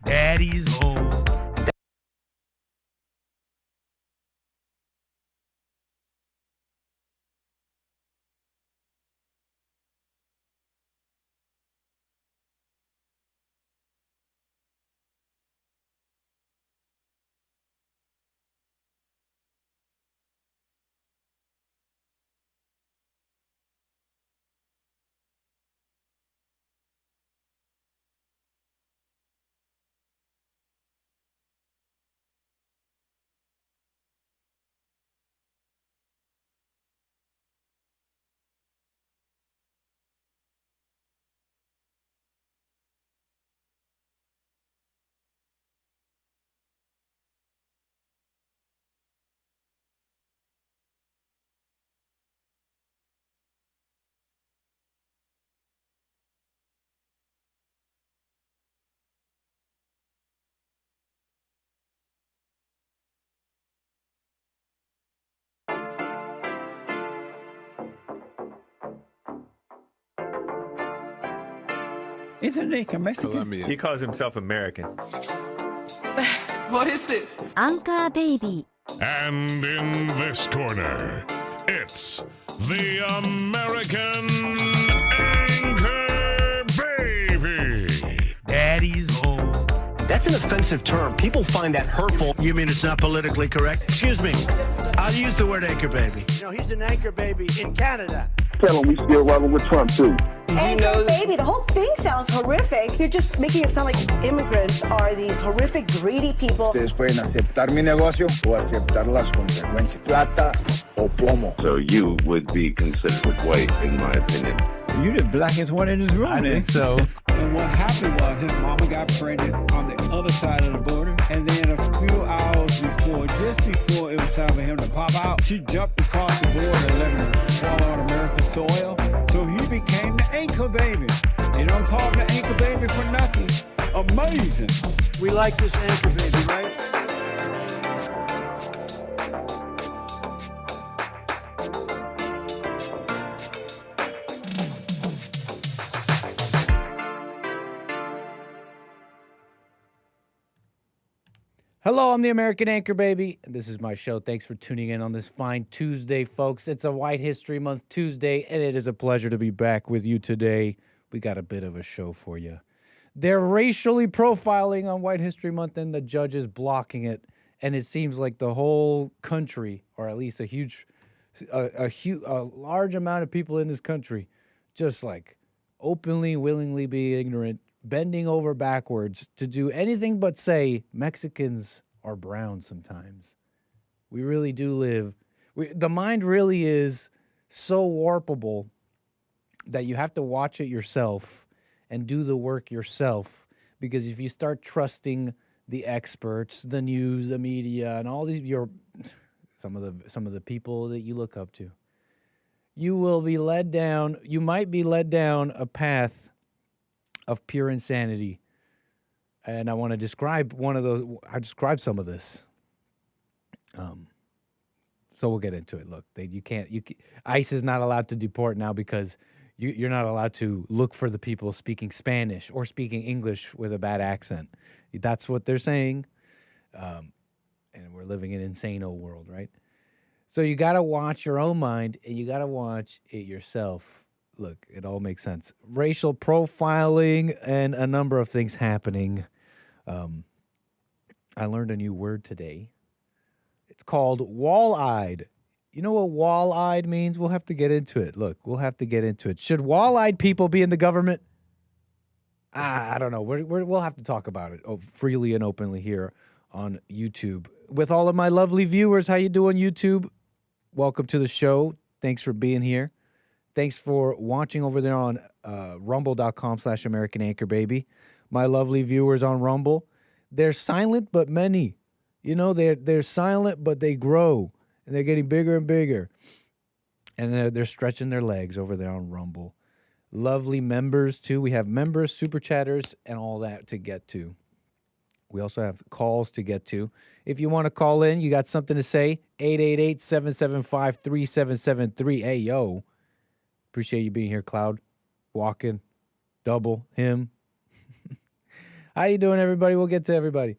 Daddy's home. Isn't he Mexican? Colombian. He calls himself American. What is this? Anchor Baby. And in this corner, it's the American Anchor Baby. Daddy's home. That's an offensive term. People find that hurtful. You mean it's not politically correct? Excuse me. I'll use the word anchor baby. You know, he's an anchor baby in Canada. Tell him we still rolling with Trump, too. Anchor baby, the whole thing sounds horrific. You're just making it sound like immigrants are these horrific, greedy people. Ustedes pueden aceptar mi negocio o aceptar las consecuencias. Plata o plomo. So you would be considered white, in my opinion. You the blackest one in this room. I think so. And what happened was his mama got pregnant on the other side of the border. And then a few hours before, just before it was time for him to pop out, she jumped across the border and let him fall on American soil. So he became the anchor baby. You don't call him the anchor baby for nothing. Amazing. We like this anchor baby, right? Hello, I'm the American Anchor Baby. This is my show. Thanks for tuning in on this fine Tuesday, folks. It's a White History Month Tuesday, and it is a pleasure to be back with you today. We got a bit of a show for you. They're racially profiling on White History Month, and the judge is blocking it. And it seems like the whole country, or at least a large amount of people in this country, just like openly, willingly be ignorant, bending over backwards to do anything but say Mexicans are brown sometimes. We really do live. The mind really is so warpable that you have to watch it yourself and do the work yourself. Because if you start trusting the experts, the news, the media, and all these, some of the people that you look up to, you will be led down. You might be led down a path of pure insanity. And I want to describe one of those. I described some of this. So we'll get into it. Look, ICE is not allowed to deport now because you're not allowed to look for the people speaking Spanish or speaking English with a bad accent. That's what they're saying. And we're living in an insane old world, right? So you got to watch your own mind and you got to watch it yourself. Look, it all makes sense. Racial profiling and a number of things happening. I learned a new word today. It's called wall-eyed. You know what wall-eyed means? We'll have to get into it. Look, we'll have to get into it. Should wall-eyed people be in the government? I don't know. We'll have to talk about it freely and openly here on YouTube. With all of my lovely viewers, how you doing, YouTube? Welcome to the show. Thanks for being here. Thanks for watching over there on rumble.com/American Anchor Baby. My lovely viewers on Rumble. They're silent, but many. You know, they're silent, but they grow. And they're getting bigger and bigger. And they're stretching their legs over there on Rumble. Lovely members, too. We have members, super chatters, and all that to get to. We also have calls to get to. If you want to call in, you got something to say, 888-775-3773. Hey, yo. Appreciate you being here, Cloud. Walking. Double. Him. How you doing, everybody? We'll get to everybody.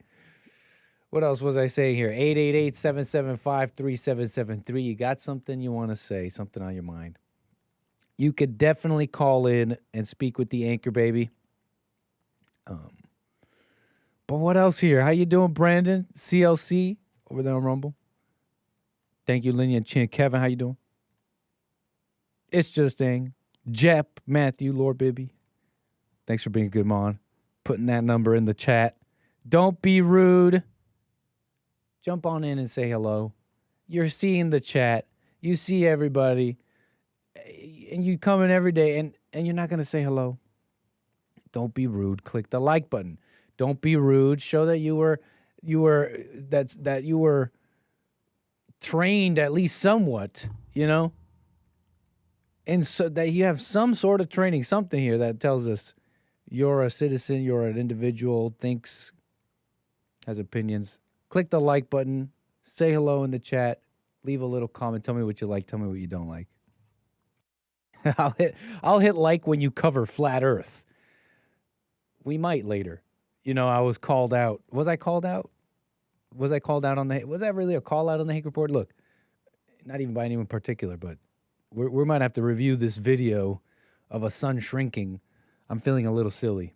What else was I saying here? 888-775-3773. You got something you want to say, something on your mind. You could definitely call in and speak with the anchor baby. But what else here? How you doing, Brandon? CLC over there on Rumble. Thank you, Linya and Chin. Kevin, how you doing? It's just thing. Jep, Matthew, Lord Bibby. Thanks for being a good mon. Putting that number in the chat. Don't be rude. Jump on in and say hello. You're seeing the chat. You see everybody. And you come in every day and you're not going to say hello. Don't be rude. Click the like button. Don't be rude. Show that you were trained at least somewhat, you know? And so that you have some sort of training, something here that tells us you're a citizen, you're an individual, thinks, has opinions. Click the like button, say hello in the chat, leave a little comment, tell me what you like, tell me what you don't like. I'll hit like when you cover flat Earth. We might later. You know, I was called out. Was I called out? Was I called out on the... Was that really a call out on the Hake Report? Look, not even by anyone particular, but we might have to review this video of a sun shrinking. I'm feeling a little silly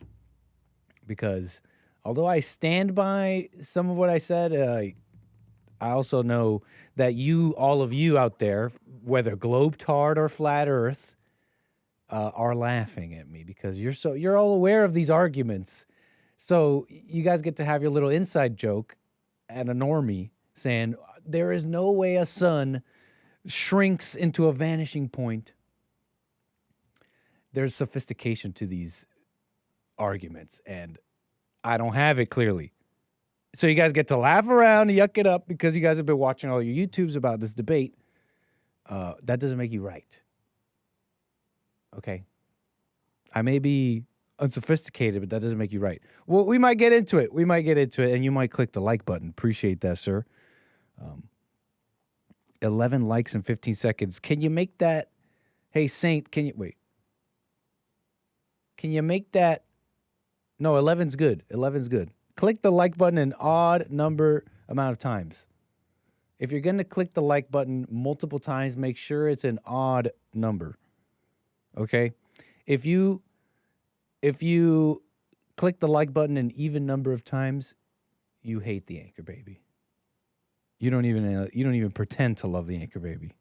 because although I stand by some of what I said, I also know that all of you out there, whether globetard or flat Earth, are laughing at me because you're all aware of these arguments. So you guys get to have your little inside joke at a normie saying there is no way a sun shrinks into a vanishing point. There's sophistication to these arguments, and I don't have it clearly. So you guys get to laugh around and yuck it up because you guys have been watching all your YouTubes about this debate. That doesn't make you right. Okay? I may be unsophisticated, but that doesn't make you right. Well, we might get into it. And you might click the like button. Appreciate that, sir. 11 likes in 15 seconds. Can you make that? Hey, Saint, can you wait? Can you make that? No, 11's good. 11's good. Click the like button an odd number amount of times. If you're going to click the like button multiple times, make sure it's an odd number. Okay? If you click the like button an even number of times, you hate the anchor baby. You don't even pretend to love the anchor baby.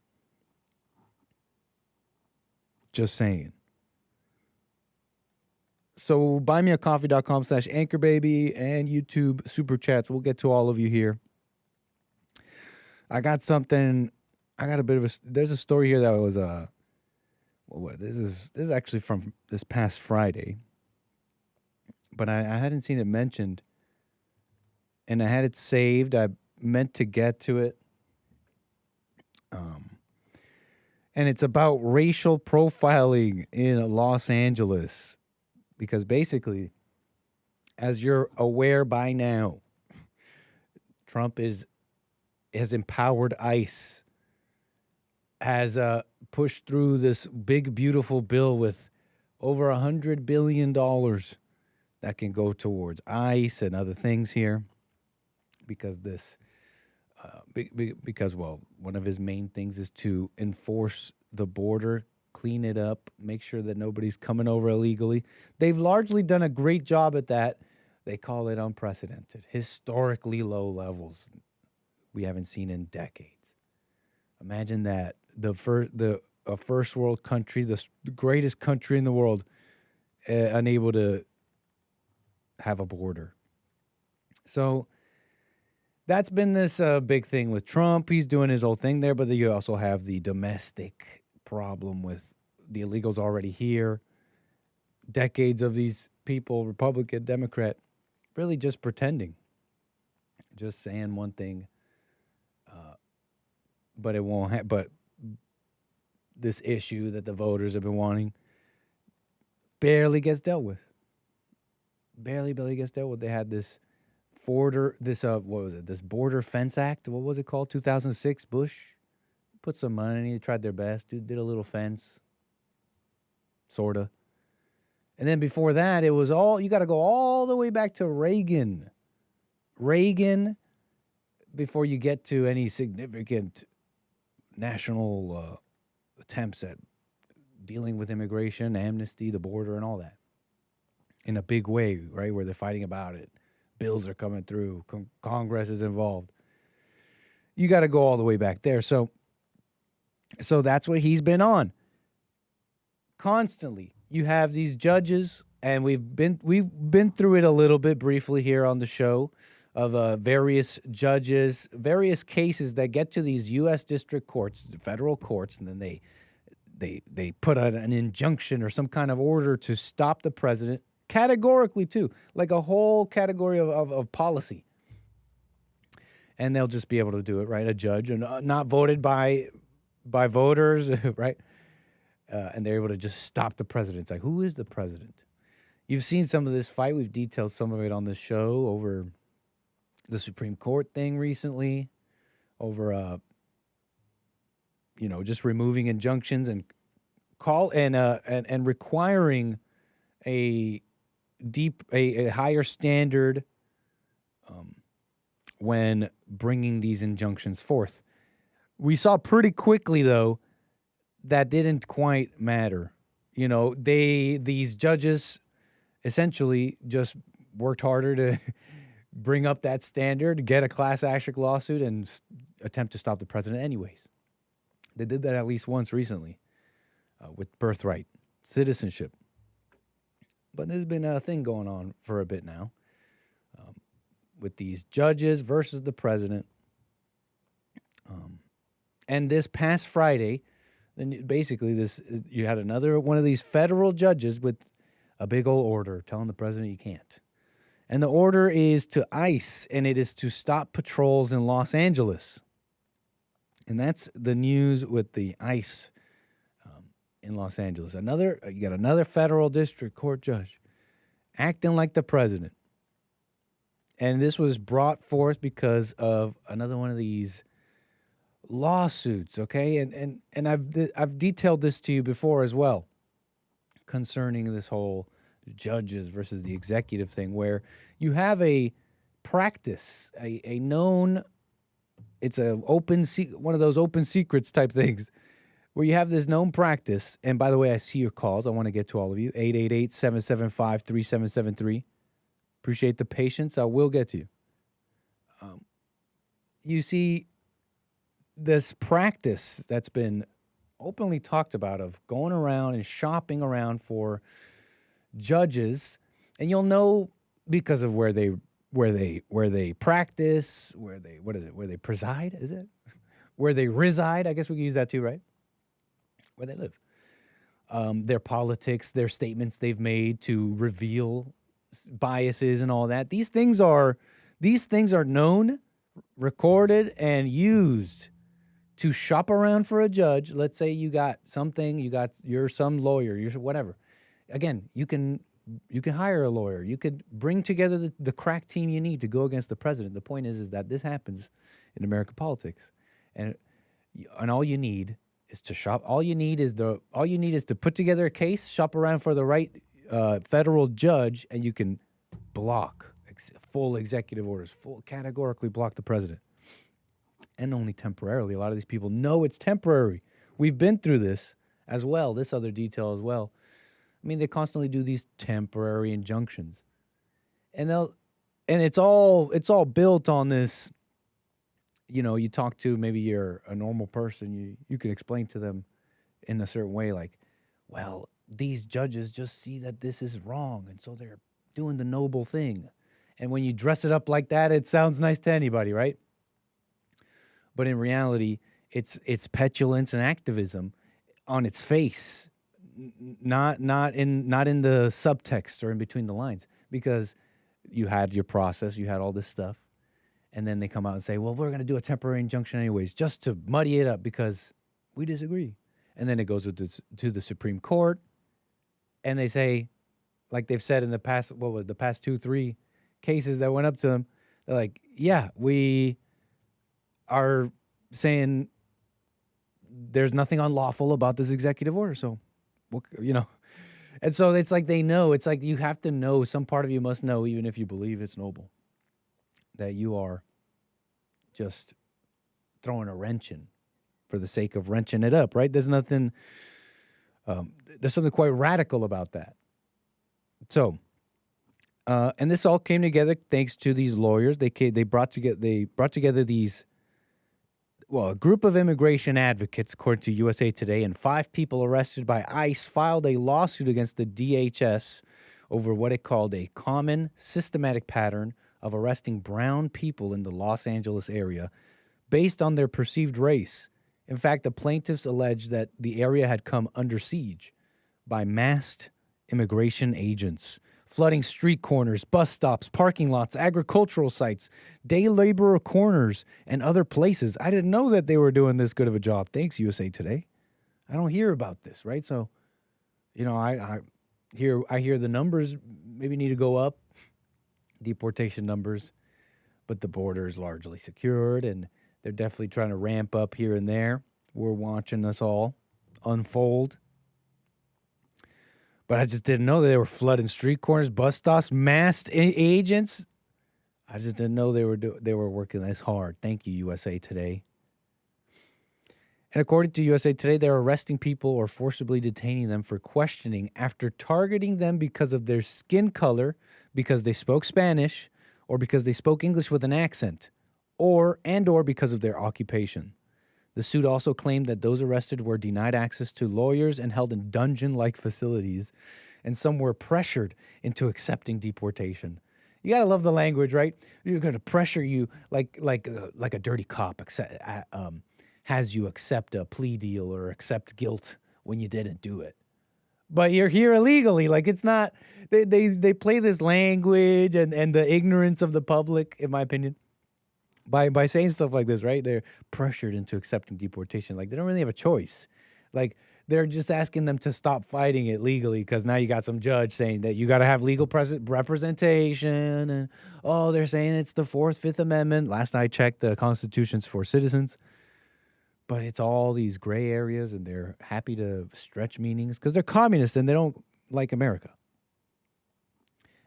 Just saying. So buymeacoffee.com/anchorbaby and YouTube super chats. We'll get to all of you here. There's a story here that was this is actually from this past Friday. But I hadn't seen it mentioned. And I had it saved. I meant to get to it. And it's about racial profiling in Los Angeles. Because basically, as you're aware by now, Trump has empowered ICE, has pushed through this big, beautiful bill with over $100 billion that can go towards ICE and other things here. Because one of his main things is to enforce the border, clean it up, make sure that nobody's coming over illegally. They've largely done a great job at that. They call it unprecedented, historically low levels we haven't seen in decades. Imagine that a first world country, the greatest country in the world, unable to have a border. So that's been this big thing with Trump. He's doing his old thing there, but you also have the domestic problem with the illegals already here. Decades of these people, Republican, Democrat, really just pretending, just saying one thing, but it won't. But this issue that the voters have been wanting barely gets dealt with. Barely gets dealt with. They had this border fence act. What was it called? 2006. Bush put some money. They tried their best. Dude did a little fence, sorta. And then before that, it was you got to go all the way back to Reagan. Reagan, before you get to any significant national attempts at dealing with immigration, amnesty, the border, and all that in a big way, right, where they're fighting about it. Bills are coming through. Congress is involved. You got to go all the way back there. So that's what he's been on. Constantly, you have these judges, and we've been through it a little bit briefly here on the show of various judges, various cases that get to these U.S. district courts, federal courts, and then they put out an injunction or some kind of order to stop the president, categorically too, like a whole category of policy. And they'll just be able to do it, right? A judge, and not voted by voters, right? And they're able to just stop the president. It's like, who is the president? You've seen some of this fight. We've detailed some of it on the show over the Supreme Court thing recently, over just removing injunctions and requiring a higher standard when bringing these injunctions forth. We saw pretty quickly, though, that didn't quite matter. These judges essentially just worked harder to bring up that standard, get a class action lawsuit, and attempt to stop the president anyways. They did that at least once recently with birthright citizenship. But there's been a thing going on for a bit now with these judges versus the president. And this past Friday, then basically you had another one of these federal judges with a big old order telling the president you can't. And the order is to ICE, and it is to stop patrols in Los Angeles. And that's the news with the ICE in Los Angeles. You got another federal district court judge acting like the president. And this was brought forth because of another one of these lawsuits, okay? And I've detailed this to you before as well concerning this whole judges versus the executive thing, where you have a practice, a known, it's one of those open secrets type things, where you have this known practice. And by the way, I see your calls. I want to get to all of you. 888-775-3773. Appreciate the patience. I will get to you. You see this practice that's been openly talked about of going around and shopping around for judges, and you'll know because of where they practice, where they preside, is it? Where they reside, I guess we can use that too, right? Where they live. Their politics, their statements they've made to reveal biases and all that. These things are known, recorded, and used to shop around for a judge. Let's say you're some lawyer, you're whatever. Again, you can hire a lawyer. You could bring together the crack team you need to go against the president. The point is that this happens in American politics, and all you need is to shop. All you need is to put together a case, shop around for the right federal judge, and you can block full executive orders, categorically block the president, and only temporarily. A lot of these people know it's temporary. We've been through this as well. This other detail as well. I mean, they constantly do these temporary injunctions, and it's all built on this. You talk to, maybe you're a normal person, you can explain to them in a certain way, like, well, these judges just see that this is wrong, and so they're doing the noble thing. And when you dress it up like that, it sounds nice to anybody, right? But in reality, it's petulance and activism on its face, not in the subtext or in between the lines, because you had your process, you had all this stuff, and then they come out and say, well, we're going to do a temporary injunction anyways, just to muddy it up because we disagree. And then it goes to the Supreme Court, and they say, like they've said in the past, the past 2-3 cases that went up to them, they're like, yeah, we are saying there's nothing unlawful about this executive order. So, And so it's like they know. It's like you have to know. Some part of you must know, even if you believe it's noble, that you are just throwing a wrench in for the sake of wrenching it up, right? There's nothing, there's something quite radical about that. So, and this all came together thanks to these lawyers. They brought together these, well, a group of immigration advocates, according to USA Today, and 5 people arrested by ICE filed a lawsuit against the DHS over what it called a common systematic pattern of arresting brown people in the Los Angeles area based on their perceived race. In fact, the plaintiffs alleged that the area had come under siege by masked immigration agents, flooding street corners, bus stops, parking lots, agricultural sites, day laborer corners, and other places. I didn't know that they were doing this good of a job. Thanks, USA Today. I don't hear about this, right? So, you know, I hear the numbers maybe need to go up, deportation numbers, but the border is largely secured, and they're definitely trying to ramp up here and there. We're watching this all unfold. But I just didn't know that they were flooding street corners, bus stops, masked agents. I just didn't know they were working this hard. Thank you, USA Today. And according to USA Today, they're arresting people or forcibly detaining them for questioning after targeting them because of their skin color, because they spoke Spanish, or because they spoke English with an accent, or because of their occupation. The suit also claimed that those arrested were denied access to lawyers and held in dungeon-like facilities, and some were pressured into accepting deportation. You gotta love the language, right? You're gonna pressure you like a dirty cop has you accept a plea deal or accept guilt when you didn't do it. But you're here illegally. Like, it's not. They play this language and the ignorance of the public, in my opinion. By saying stuff like this, right? They're pressured into accepting deportation. Like, they don't really have a choice. Like, they're just asking them to stop fighting it legally because now you got some judge saying that you got to have legal representation. And, they're saying it's the 4th, 5th Amendment. Last I checked, the Constitution's for citizens. But it's all these gray areas, and they're happy to stretch meanings because they're communists and they don't like America.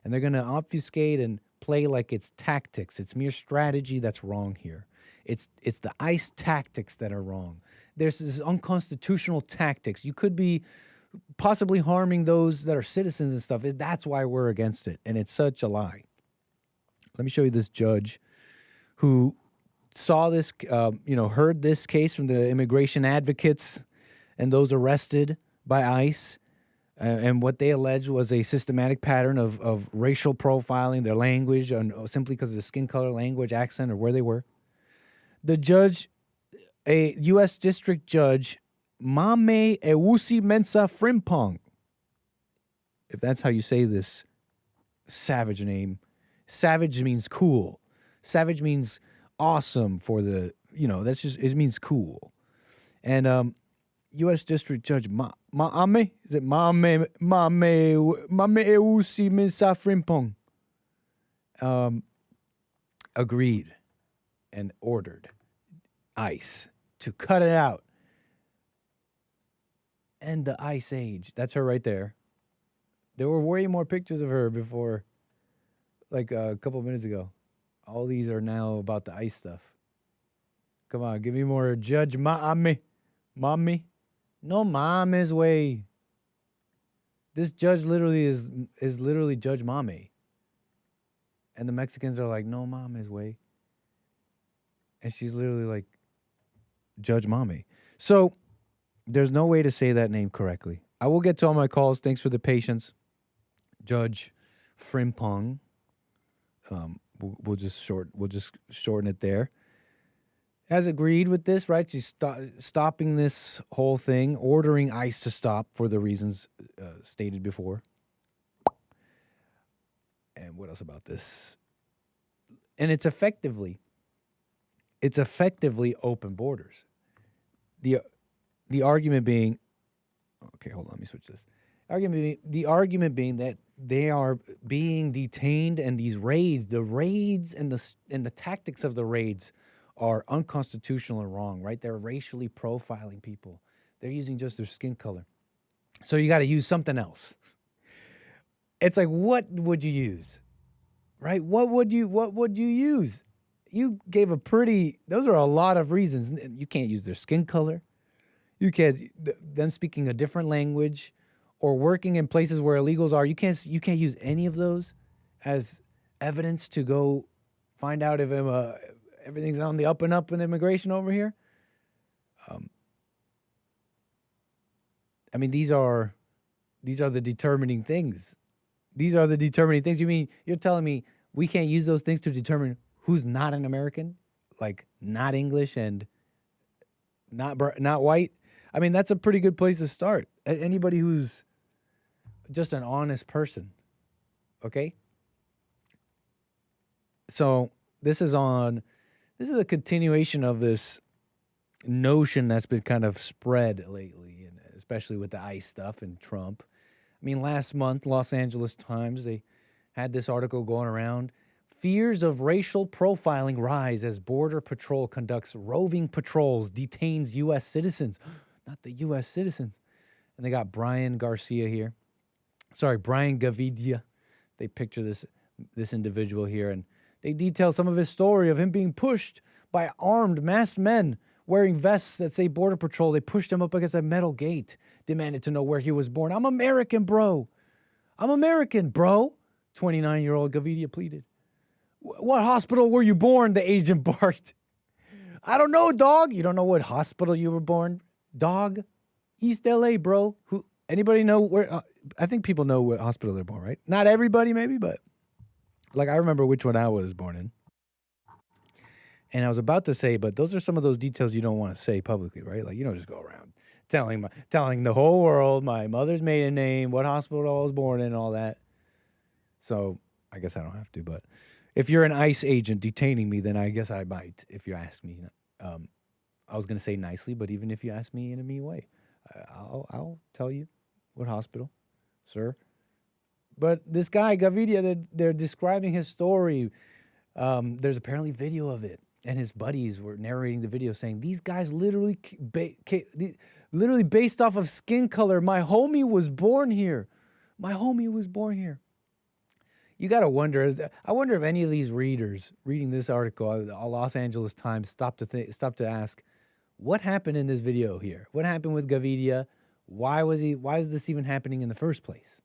And they're going to obfuscate and play like it's tactics. It's mere strategy that's wrong here. It's the ICE tactics that are wrong. There's this unconstitutional tactics. You could be possibly harming those that are citizens and stuff. That's why we're against it. And it's such a lie. Let me show you this judge who saw this, heard this case from the immigration advocates and those arrested by ICE. And what they alleged was a systematic pattern of racial profiling, their language, simply because of the skin color, language, accent, or where they were. The judge, a U.S. District Judge, Mame Ewusi Mensah Frimpong, if that's how you say this savage name. Savage means cool. Savage means awesome for the, that's just, it means cool. And U.S. District Judge Mame, is it Mame Ewusi Mensah Frimpong, agreed and ordered ICE to cut it out. And the Ice Age, that's her right there. There were way more pictures of her before, like a couple minutes ago. All these are now about the ICE stuff. Come on, give me more. Judge Mame. No Mame's way. This judge literally is literally Judge Mame. And the Mexicans are like, no Mame's way. And she's literally like Judge Mame. So there's no way to say that name correctly. I will get to all my calls. Thanks for the patience. Judge Frimpong. We'll just shorten it there. Has agreed with this, right? She's stopping this whole thing, ordering ICE to stop for the reasons stated before. And what else about this? And it's effectively open borders. The argument being, okay, hold on, let me switch this. The argument being that they are being detained, and these raids, the raids and the tactics of the raids are unconstitutional and wrong, right? They're racially profiling people. They're using just their skin color. So you got to use something else. It's like, what would you use? Right? What would you use? You gave those are a lot of reasons. You can't use their skin color. You can't, them speaking a different language or working in places where illegals are. You can't use any of those as evidence to go find out if everything's on the up and up in immigration over here. I mean, these are the determining things. These are the determining things. You mean you're telling me we can't use those things to determine who's not an American, like not English and not white? I mean, that's a pretty good place to start. Anybody who's just an honest person, okay? So this is a continuation of this notion that's been kind of spread lately, and especially with the ICE stuff and Trump. I mean, last month, Los Angeles Times, they had this article going around. Fears of racial profiling rise as Border Patrol conducts roving patrols, detains U.S. citizens. Not the U.S. citizens. And they got Brian Gavidia. They picture this individual here, and they detail some of his story of him being pushed by armed, masked men wearing vests that say Border Patrol. They pushed him up against a metal gate, demanded to know where he was born. I'm American, bro. 29-year-old Gavidia pleaded. What hospital were you born? The agent barked. I don't know, dog. You don't know what hospital you were born? Dog? East LA, bro. Anybody know where? I think people know what hospital they're born, right? Not everybody, maybe, but like I remember which one I was born in. And I was about to say, but those are some of those details you don't want to say publicly, right? Like you don't just go around telling the whole world my mother's maiden name, what hospital I was born in, and all that. So I guess I don't have to, but if you're an ICE agent detaining me, then I guess I might, if you ask me. I was going to say nicely, but even if you ask me in a mean way, I'll tell you what hospital, sir. But this guy, Gavidia, they're describing his story. There's apparently video of it, and his buddies were narrating the video saying, these guys literally based off of skin color. My homie was born here. You got to wonder, I wonder if any of these readers reading this article, the Los Angeles Times, stop to ask, what happened in this video here? What happened with Gavidia? Why is this even happening in the first place?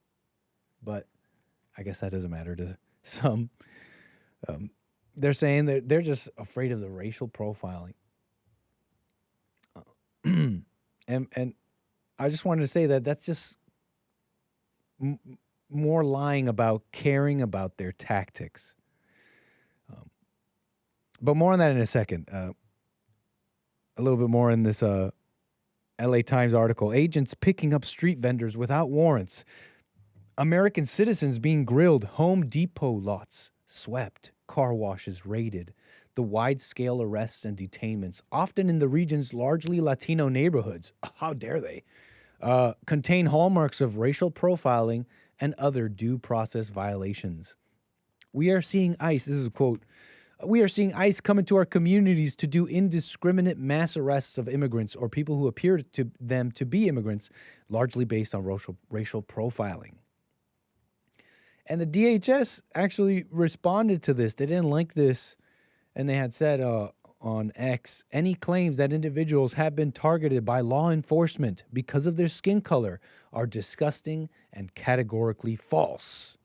But I guess that doesn't matter to some. They're saying that they're just afraid of the racial profiling. And I just wanted to say that that's just more lying about caring about their tactics. But more on that in a second. A little bit more in this LA Times article. Agents picking up street vendors without warrants. American citizens being grilled. Home Depot lots swept. Car washes raided. The wide-scale arrests and detainments, often in the region's largely Latino neighborhoods, how dare they, contain hallmarks of racial profiling and other due process violations. We are seeing ICE, this is a quote, we are seeing ICE come into our communities to do indiscriminate mass arrests of immigrants or people who appear to them to be immigrants, largely based on racial profiling. And the DHS actually responded to this. They didn't like this, and they had said on X, any claims that individuals have been targeted by law enforcement because of their skin color are disgusting and categorically false.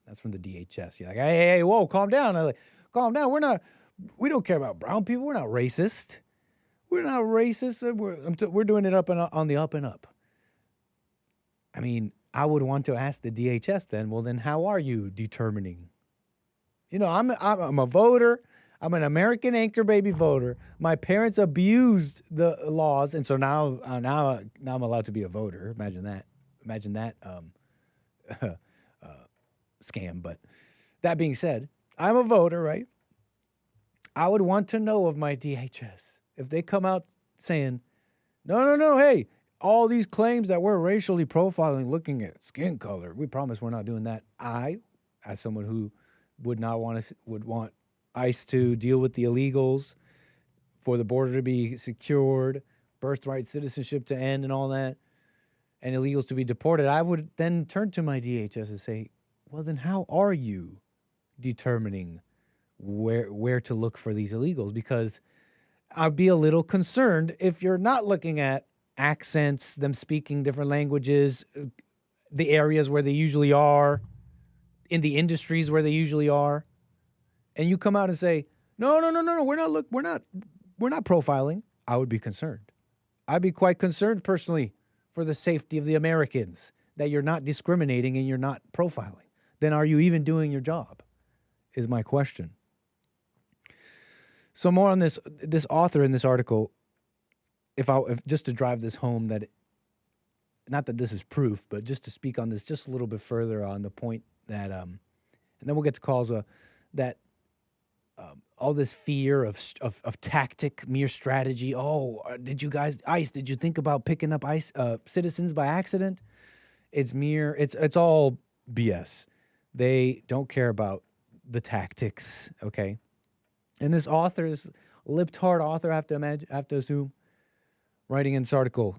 That's from the DHS. You're like, hey, whoa, calm down. I'm like, calm down. We don't care about brown people. We're not racist. We're doing it on the up and up. I mean, I would want to ask the DHS then, well, then how are you determining? You know, I'm a voter. I'm an American anchor baby voter. My parents abused the laws, and so now I'm allowed to be a voter. Imagine that scam. But that being said, I'm a voter, right? I would want to know of my DHS if they come out saying, no, hey, all these claims that we're racially profiling, looking at skin color, we promise we're not doing that. I, as someone who would want ICE to deal with the illegals, for the border to be secured, birthright citizenship to end and all that, and illegals to be deported, I would then turn to my DHS and say, well, then how are you determining where to look for these illegals? Because I'd be a little concerned if you're not looking at accents, them speaking different languages, the areas where they usually are, in the industries where they usually are, and you come out and say, no, we're not profiling. I would be concerned. I'd be quite concerned personally for the safety of the Americans, that you're not discriminating and you're not profiling. Then are you even doing your job, is my question. So more on this author in this article, if just to drive this home, that not that this is proof, but just to speak on this just a little bit further on the point that, and then we'll get to calls, that all this fear of tactic, mere strategy. Oh, did you guys, ICE, did you think about picking up ICE citizens by accident? It's all BS. They don't care about the tactics, okay? And this author, this libtard author, I have to assume, writing in this article,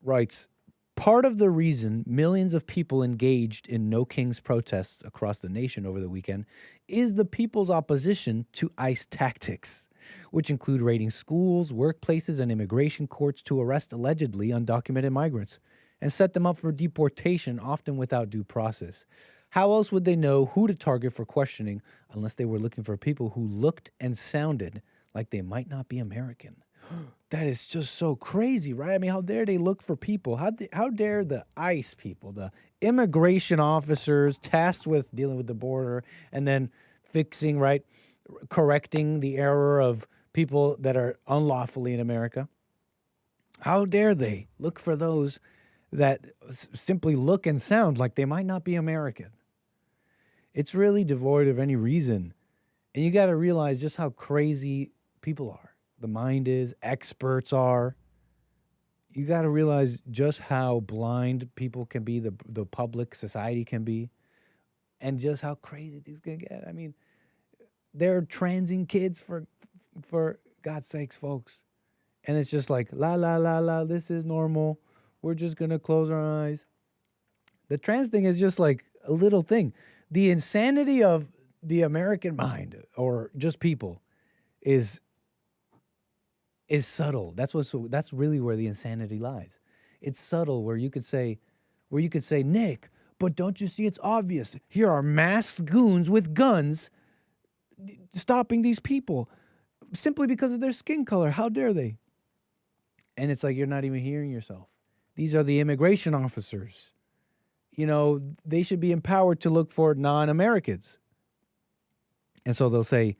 writes, part of the reason millions of people engaged in No Kings protests across the nation over the weekend is the people's opposition to ICE tactics, which include raiding schools, workplaces, and immigration courts to arrest allegedly undocumented migrants and set them up for deportation, often without due process. How else would they know who to target for questioning unless they were looking for people who looked and sounded like they might not be American? That is just so crazy, right? I mean, how dare they look for people? How dare the ICE people, the immigration officers tasked with dealing with the border and then fixing, right, correcting the error of people that are unlawfully in America? How dare they look for those that simply look and sound like they might not be American? It's really devoid of any reason. And you got to realize just how crazy people are. The mind is, experts are. You got to realize just how blind people can be, the public, society can be, and just how crazy things can get. I mean, they're transing kids for God's sakes, folks. And it's just like, la, la, la, la, this is normal. We're just going to close our eyes. The trans thing is just like a little thing. The insanity of the American mind, or just people, is subtle. That's really where the insanity lies. It's subtle, where you could say, Nick, but don't you see it's obvious? Here are masked goons with guns stopping these people simply because of their skin color. How dare they? And it's like, you're not even hearing yourself. These are the immigration officers. You know, they should be empowered to look for non-Americans. And so they'll say,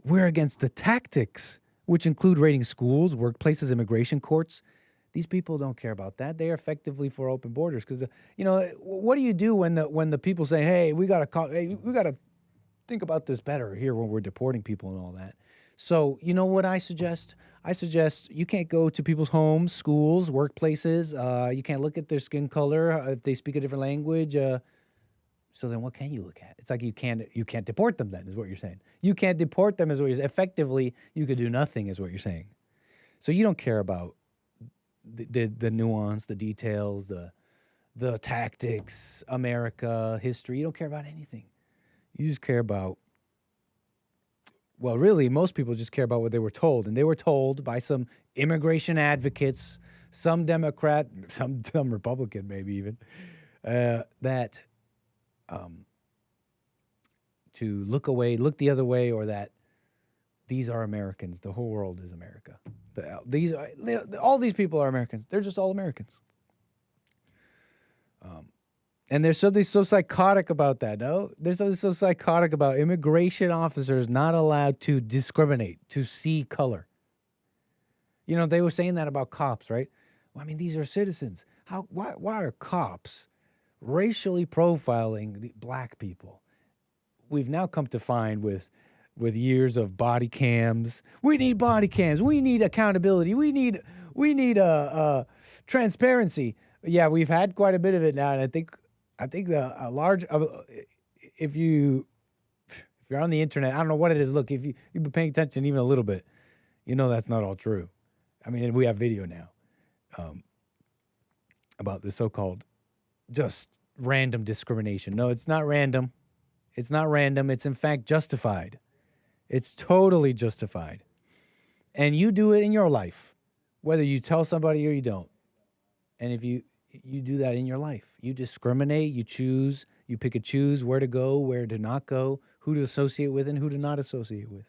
we're against the tactics, which include raiding schools, workplaces, immigration courts. These people don't care about that. They are effectively for open borders. Because, you know, what do you do when the people say, hey, we got to think about this better here when we're deporting people and all that? So, you know what I suggest? I suggest you can't go to people's homes, schools, workplaces. You can't look at their skin color if they speak a different language. So then what can you look at? It's like you can't deport them then, is what you're saying. You can't deport them is what you're saying. Effectively, you could do nothing is what you're saying. So you don't care about the nuance, the details, the tactics, America, history. You don't care about anything. You just care about, well, really, most people just care about what they were told. And they were told by some immigration advocates, some Democrat, some Republican maybe even, that to look the other way, or that these are Americans. The whole world is America. All these people are Americans. They're just all Americans. And there's something so psychotic about that, no? There's something so psychotic about immigration officers not allowed to discriminate, to see color. You know, they were saying that about cops, right? Well, I mean, these are citizens. Why are cops racially profiling the black people? We've now come to find with years of body cams. We need body cams. We need accountability. We need transparency. Yeah, we've had quite a bit of it now, and I think a large if you're on the internet, I don't know what it is. Look, if you've been paying attention even a little bit, you know that's not all true. I mean, we have video now. about the so-called just random discrimination. No, it's not random. It's not random. It's in fact justified. It's totally justified. And you do it in your life, whether you tell somebody or you don't. And if you do that in your life, you discriminate, you choose, you pick and choose where to go, where to not go, who to associate with and who to not associate with.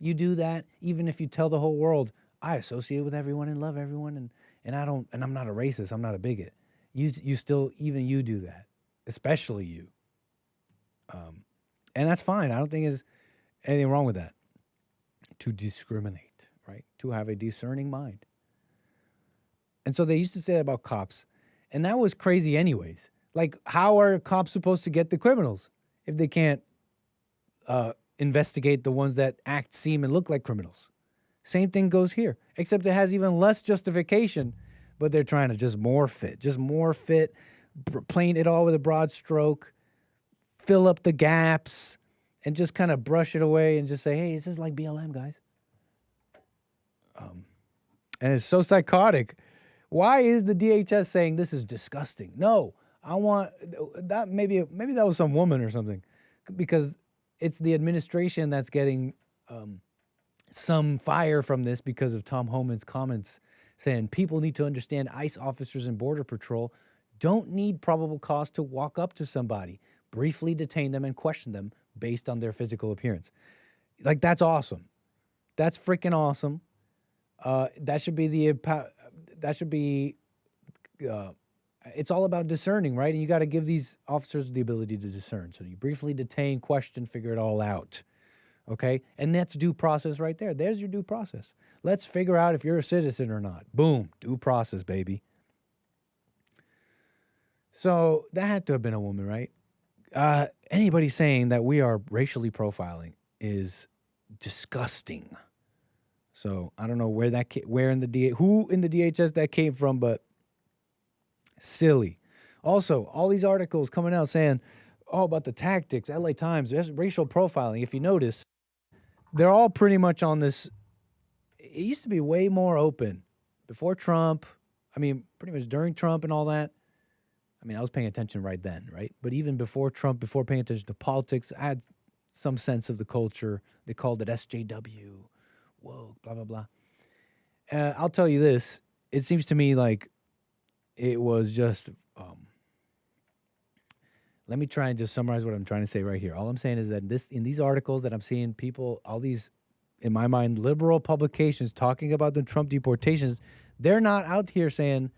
You do that even if you tell the whole world, I associate with everyone and love everyone and I'm not a racist, I'm not a bigot. You still, even you do that, especially you. And that's fine. I don't think there's anything wrong with that. To discriminate, right? To have a discerning mind. And so they used to say that about cops. And that was crazy anyways. Like, how are cops supposed to get the criminals if they can't investigate the ones that act, seem, and look like criminals? Same thing goes here, except it has even less justification, but they're trying to just morph it, paint it all with a broad stroke, fill up the gaps, and just kind of brush it away and just say, hey, this is like BLM, guys. And it's so psychotic. Why is the DHS saying this is disgusting? No, I want that. Maybe that was some woman or something, because it's the administration that's getting some fire from this because of Tom Homan's comments saying people need to understand ICE officers and Border Patrol don't need probable cause to walk up to somebody, briefly detain them and question them based on their physical appearance. Like, that's awesome. That's freaking awesome. That should be it's all about discerning, right? And you got to give these officers the ability to discern. So you briefly detain, question, figure it all out. Okay? And that's due process right there. There's your due process. Let's figure out if you're a citizen or not. Boom. Due process, baby. So that had to have been a woman, right? Anybody saying that we are racially profiling is disgusting. So I don't know who in the DHS that came from, but silly. Also, all these articles coming out saying, about the tactics, LA Times, there's racial profiling. If you notice, they're all pretty much on this. It used to be way more open before Trump. I mean, pretty much during Trump and all that. I mean, I was paying attention right then, right? But even before Trump, before paying attention to politics, I had some sense of the culture. They called it SJW. Whoa, blah, blah, blah. I'll tell you this. It seems to me like it was just, let me try and just summarize what I'm trying to say right here. All I'm saying is that in these articles that I'm seeing people, all these, in my mind, liberal publications talking about the Trump deportations, they're not out here saying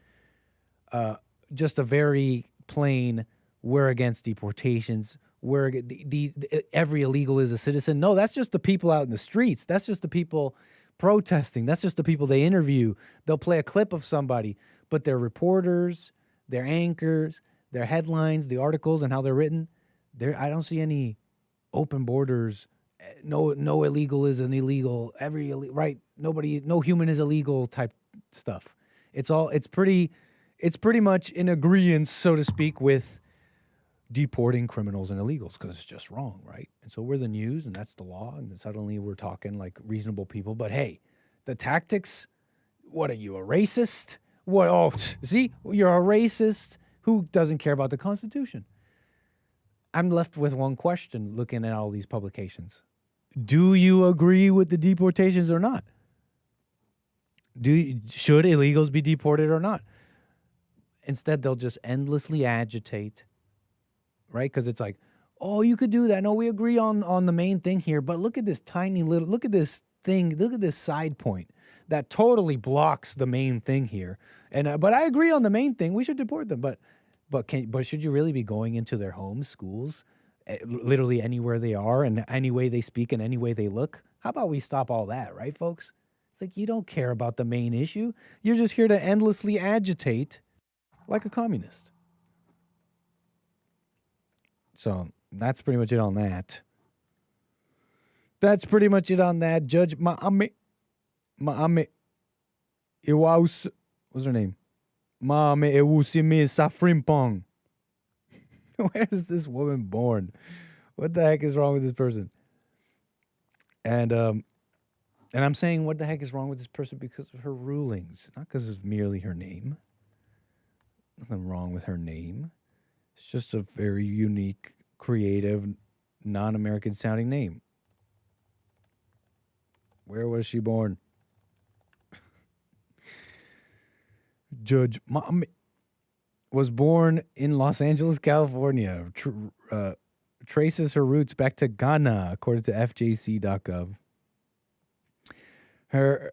just a very plain, we're against deportations, every illegal is a citizen. No, that's just the people out in the streets. That's just the people protesting. That's just the people they interview. They'll play a clip of somebody, but their reporters, their anchors, their headlines, the articles and how they're written, I don't see any open borders. No illegal is an illegal. No human is illegal type stuff. It's pretty much in agreement, so to speak, with deporting criminals and illegals because it's just wrong, right? And so we're the news and that's the law, and suddenly we're talking like reasonable people. But hey, the tactics, what are you, a racist? What? Oh, see, you're a racist who doesn't care about the Constitution. I'm left with one question looking at all these publications. Do you agree with the deportations or not? Should illegals be deported or not? Instead, they'll just endlessly agitate, right? Because it's like, oh, you could do that. No, we agree on the main thing here, but look at this look at this thing, look at this side point that totally blocks the main thing here. And but I agree on the main thing. We should deport them, but should you really be going into their homes, schools, literally anywhere they are, and any way they speak and any way they look? How about we stop all that, right, folks? It's like you don't care about the main issue. You're just here to endlessly agitate like a communist. So that's pretty much it on that. That's pretty much it on that. Judge Maame Iwaus, what's her name? Maame Ewusimi Safrimpong. Where is this woman born? What the heck is wrong with this person? And I'm saying what the heck is wrong with this person because of her rulings, not because of merely her name. nothing wrong with her name. It's just a very unique, creative, non-American sounding name. Where was she born? Judge Mom was born in Los Angeles, California. Traces her roots back to Ghana, according to FJC.gov. Her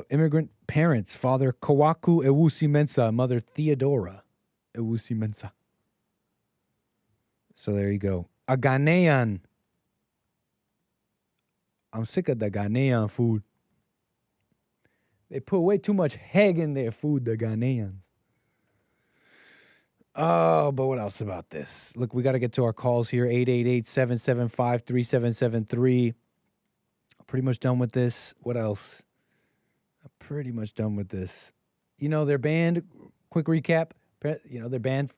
immigrant parents, father Kawaku Ewusi-Mensah, mother Theodora Ewusi-Mensah. So there you go. A Ghanaian. I'm sick of the Ghanaian food. They put way too much egg in their food, the Ghanaians. Oh, but what else about this? Look, we got to get to our calls here. 888-775-3773. Pretty much done with this. What else? I'm pretty much done with this. You know, they're banned. Quick recap. You know, they're banned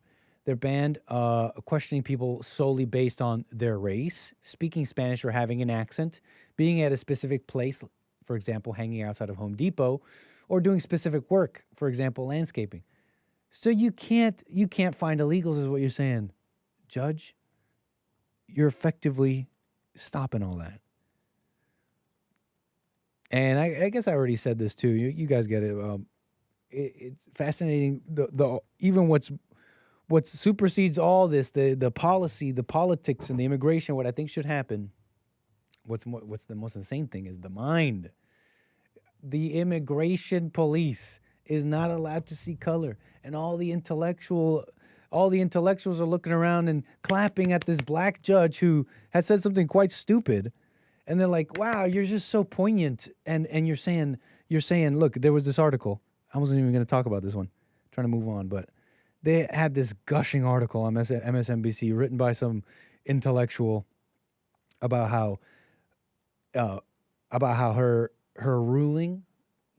questioning people solely based on their race, speaking Spanish or having an accent, being at a specific place, for example, hanging outside of Home Depot, or doing specific work, for example, landscaping. So you can't find illegals, is what you're saying. Judge, you're effectively stopping all that. And I guess I already said this too. You guys get it. It's fascinating. The even what supersedes all this, the policy, the politics, and the immigration. What I think should happen. What's the most insane thing is the mind. The immigration police is not allowed to see color, and all the intellectuals are looking around and clapping at this black judge who has said something quite stupid, and they're like, "Wow, you're just so poignant." And you're saying, look, there was this article. I wasn't even going to talk about this one. I'm trying to move on, but they had this gushing article on MSNBC written by some intellectual about how her ruling,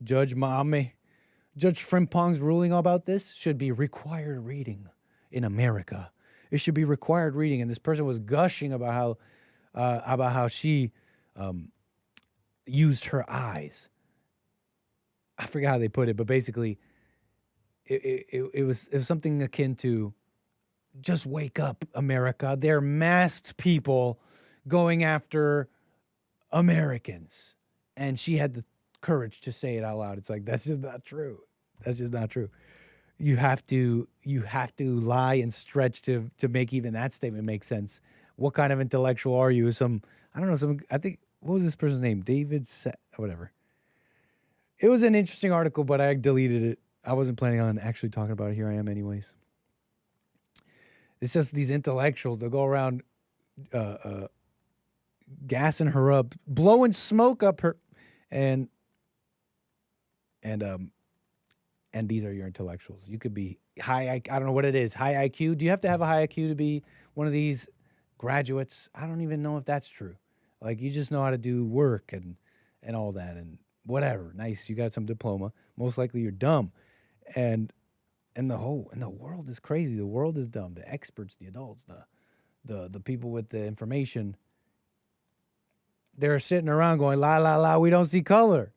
Judge Frimpong's ruling about this should be required reading in America. It should be required reading. And this person was gushing about how she used her eyes. I forgot how they put it, but basically it was something akin to, just wake up, America. They're masked people going after Americans. And she had the courage to say it out loud. It's like, that's just not true. That's just not true. You have to lie and stretch to make even that statement make sense. What kind of intellectual are you? I think, what was this person's name? David, whatever. It was an interesting article, but I deleted it. I wasn't planning on actually talking about it. Here I am anyways. It's just these intellectuals that go around gassing her up, blowing smoke up her, and these are your intellectuals. You could be high IQ. I don't know what it is. High IQ. Do you have to have a high IQ to be one of these graduates? I don't even know if that's true. Like, you just know how to do work and all that and whatever. Nice. You got some diploma. Most likely you're dumb. And the world is crazy. The world is dumb. The experts, the adults, the people with the information, they're sitting around going, la, la, la, we don't see color.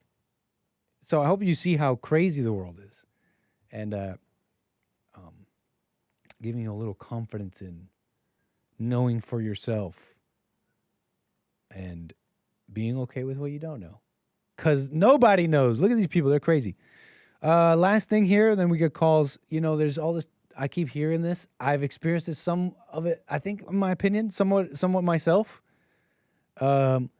So I hope you see how crazy the world is. And giving you a little confidence in knowing for yourself and being okay with what you don't know. Because nobody knows. Look at these people. They're crazy. Last thing here, then we get calls. You know, there's all this. I keep hearing this. I've experienced this, some of it, I think, in my opinion, somewhat myself. But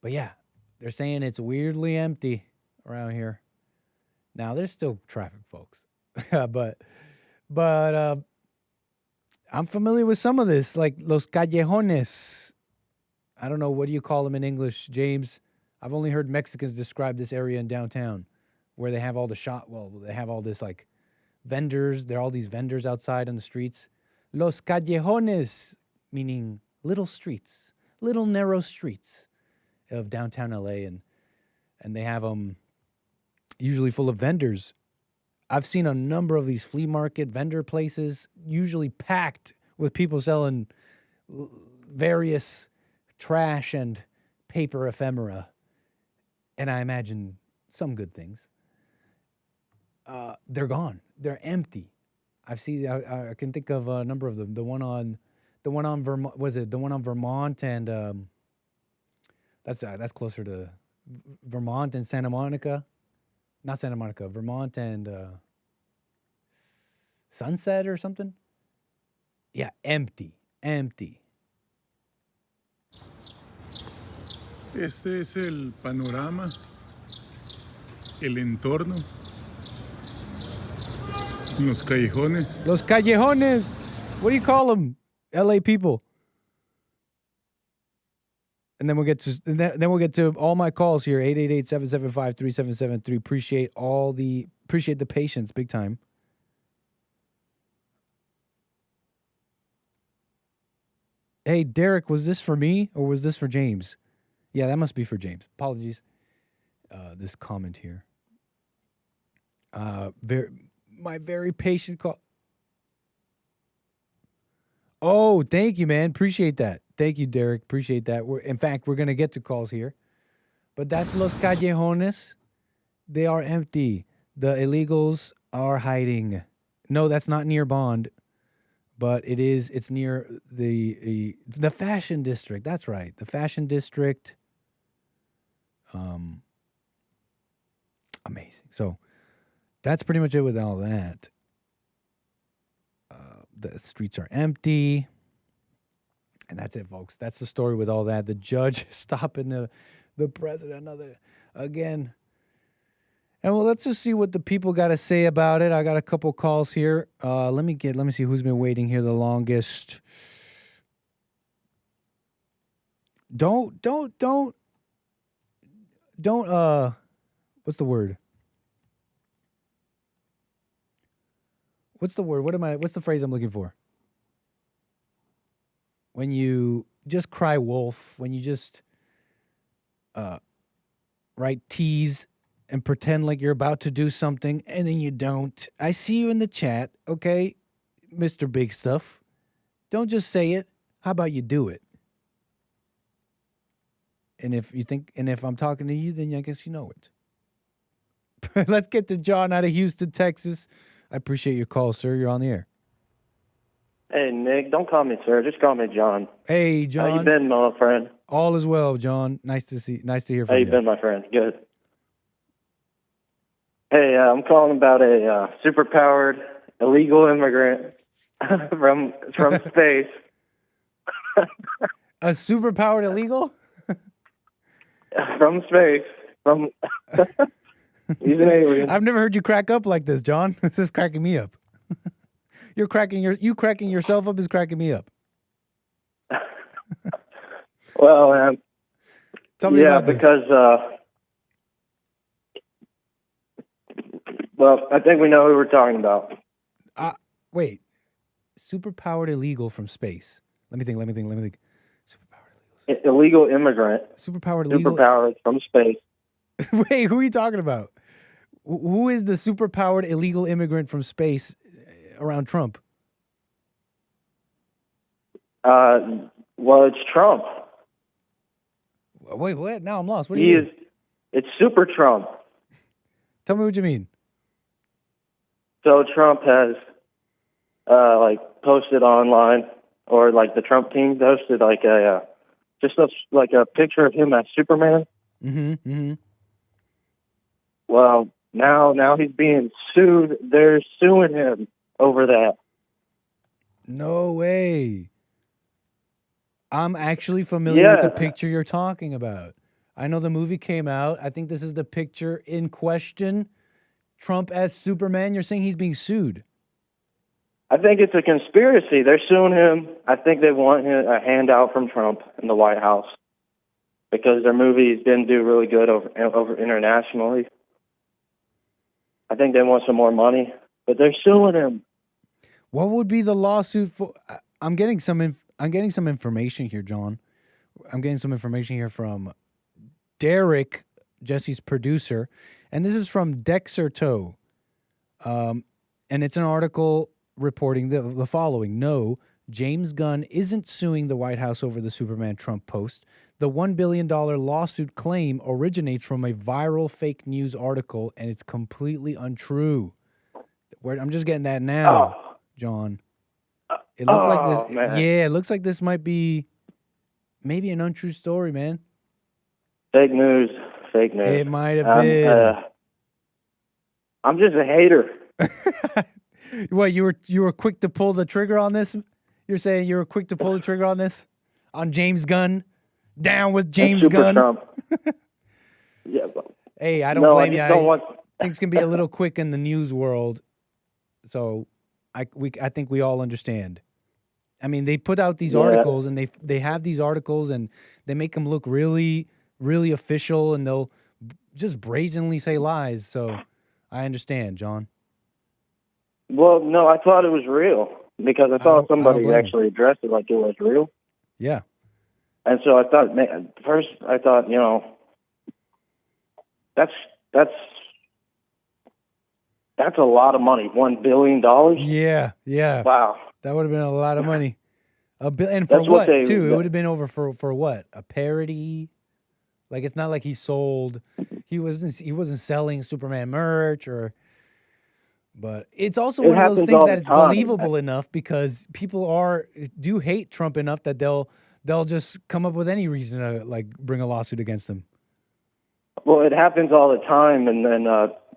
yeah, they're saying it's weirdly empty around here. Now, there's still traffic, folks. but I'm familiar with some of this, like Los Callejones. I don't know, what do you call them in English, James? I've only heard Mexicans describe this area in downtown where they have all they have all this, like, vendors. There are all these vendors outside on the streets. Los Callejones, meaning little streets, little narrow streets of downtown LA. And they have them usually full of vendors. I've seen a number of these flea market vendor places, usually packed with people selling various trash and paper ephemera. And I imagine some good things. They're gone. They're empty. I can think of a number of them. The one on Vermont, was it the one on Vermont and that's closer to Vermont and Santa Monica, not Santa Monica, Vermont and Sunset or something. Yeah, empty. Este es el panorama, el entorno, los callejones. Los callejones. What do you call them? LA people. And then we'll get to all my calls here. 888-775-3773. Appreciate the patience, big time. Hey, Derek, was this for me or was this for James? Yeah, that must be for James. Apologies. This comment here. My very patient call. Oh, thank you, man. Appreciate that. Thank you, Derek. Appreciate that. In fact, we're going to get to calls here. But that's Los Callejones. They are empty. The illegals are hiding. No, that's not near Bond. But it's near the Fashion District. That's right. The Fashion District. Amazing. So that's pretty much it with all that. The streets are empty. And that's it, folks. That's the story with all that. The judge stopping the president again. And well, let's just see what the people got to say about it. I got a couple calls here. Let me see who's been waiting here the longest. Don't what's the word? What's the word? What's the phrase I'm looking for? When you just cry wolf, when you just tease and pretend like you're about to do something and then you don't. I see you in the chat, okay, Mr. Big Stuff. Don't just say it. How about you do it? And if I'm talking to you, then I guess you know it. Let's get to John out of Houston, Texas. I appreciate your call, sir. You're on the air. Hey, Nick, don't call me sir. Just call me John. Hey, John. How you been, my friend? All is well, John. Nice to hear from you. How you been, my friend? Good. Hey, I'm calling about a superpowered illegal immigrant from space. A superpowered illegal? From space. He's an alien. I've never heard you crack up like this, John. This is cracking me up. You cracking yourself up is cracking me up. Well, man. Tell me about this. Because well, I think we know who we're talking about. Wait. Superpowered illegal from space. Let me think. Superpowered illegal immigrant. Superpowered illegal. Superpowered from space. Wait, who are you talking about? Who is the superpowered illegal immigrant from space around Trump? Well, it's Trump. Wait, what? Now I'm lost. What do you mean? It's Super Trump. Tell me what you mean. So Trump has posted online, or the Trump team posted a picture of him as Superman. Mm-hmm. Well, now he's being sued. They're suing him over that. No way. I'm actually familiar with the picture you're talking about. I know the movie came out. I think this is the picture in question. Trump as Superman. You're saying he's being sued. I think it's a conspiracy. They're suing him. I think they want a handout from Trump in the White House because their movies didn't do really good over internationally. I think they want some more money, but they're suing him. What would be the lawsuit for? I'm getting some information here, John. I'm getting some information here from Derek, Jesse's producer, and this is from Dexerto. And it's an article reporting the following. No, James Gunn isn't suing the White House over the Superman Trump post. The $1 billion lawsuit claim originates from a viral fake news article, and it's completely untrue. I'm just getting that now. John. It looked like this. Man. Yeah, it looks like this might be maybe an untrue story, man. Fake news. It might have been. I'm just a hater. What, you were quick to pull the trigger on this? You're saying you were quick to pull the trigger on this? On James Gunn? Down with James Gunn? Trump. Yeah. Hey, I don't blame you. Things can be a little quick in the news world. So I think we all understand. I mean, they put out these articles, and they have these articles, and they make them look really, really official, and they'll just brazenly say lies. So I understand, John. Well, no, I thought it was real because I thought somebody actually addressed it like it was real. Yeah. And so I thought, first I thought, that's a lot of money. $1 billion. Yeah. Wow. That would have been a lot of money. And for what too? It would have been over for what? A parody? Like, it's not like he wasn't selling Superman merch but it's also one of those things that it's believable enough because people do hate Trump enough that they'll just come up with any reason to like bring a lawsuit against him. Well, it happens all the time, and then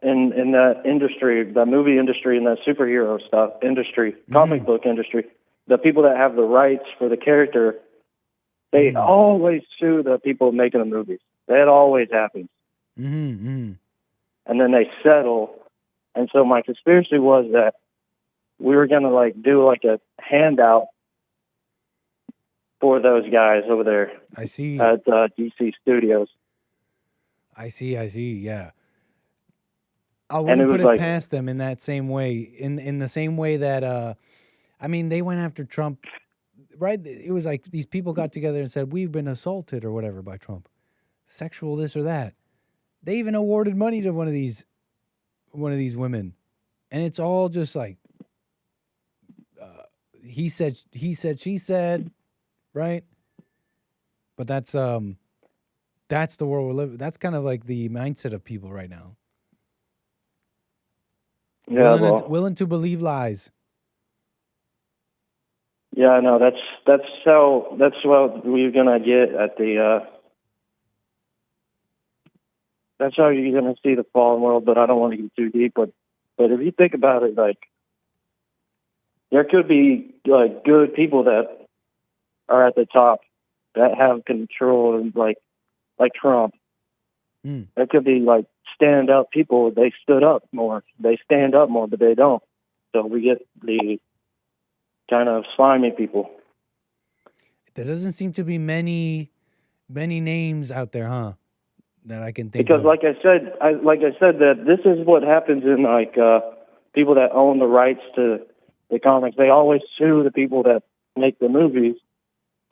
in that industry, the movie industry, and that superhero stuff industry, comic book industry, the people that have the rights for the character, they always sue the people making the movies. That always happens. And then they settle. And so my conspiracy was that we were going to like do like a handout for those guys over there. I see. At DC Studios. I see. Yeah. I wouldn't put it past them in that same way. In the same way that, they went after Trump, right? It was like these people got together and said, we've been assaulted or whatever by Trump. Sexual this or that. They even awarded money to one of these women. And it's all just like, he said, she said, right? But that's the world we're living. That's kind of like the mindset of people right now. Yeah, willing to believe lies. Yeah, I know. That's what we're gonna get at the. That's how you're gonna see the fallen world. But I don't want to get too deep. But if you think about it, like there could be like good people that are at the top that have control, and like Trump. There could be like stand up people. They stood up more. They stand up more, but they don't. So we get the kind of slimy people. There doesn't seem to be many names out there, huh? That I can think because of. Like I said, that this is what happens in like people that own the rights to the comics. They always sue the people that make the movies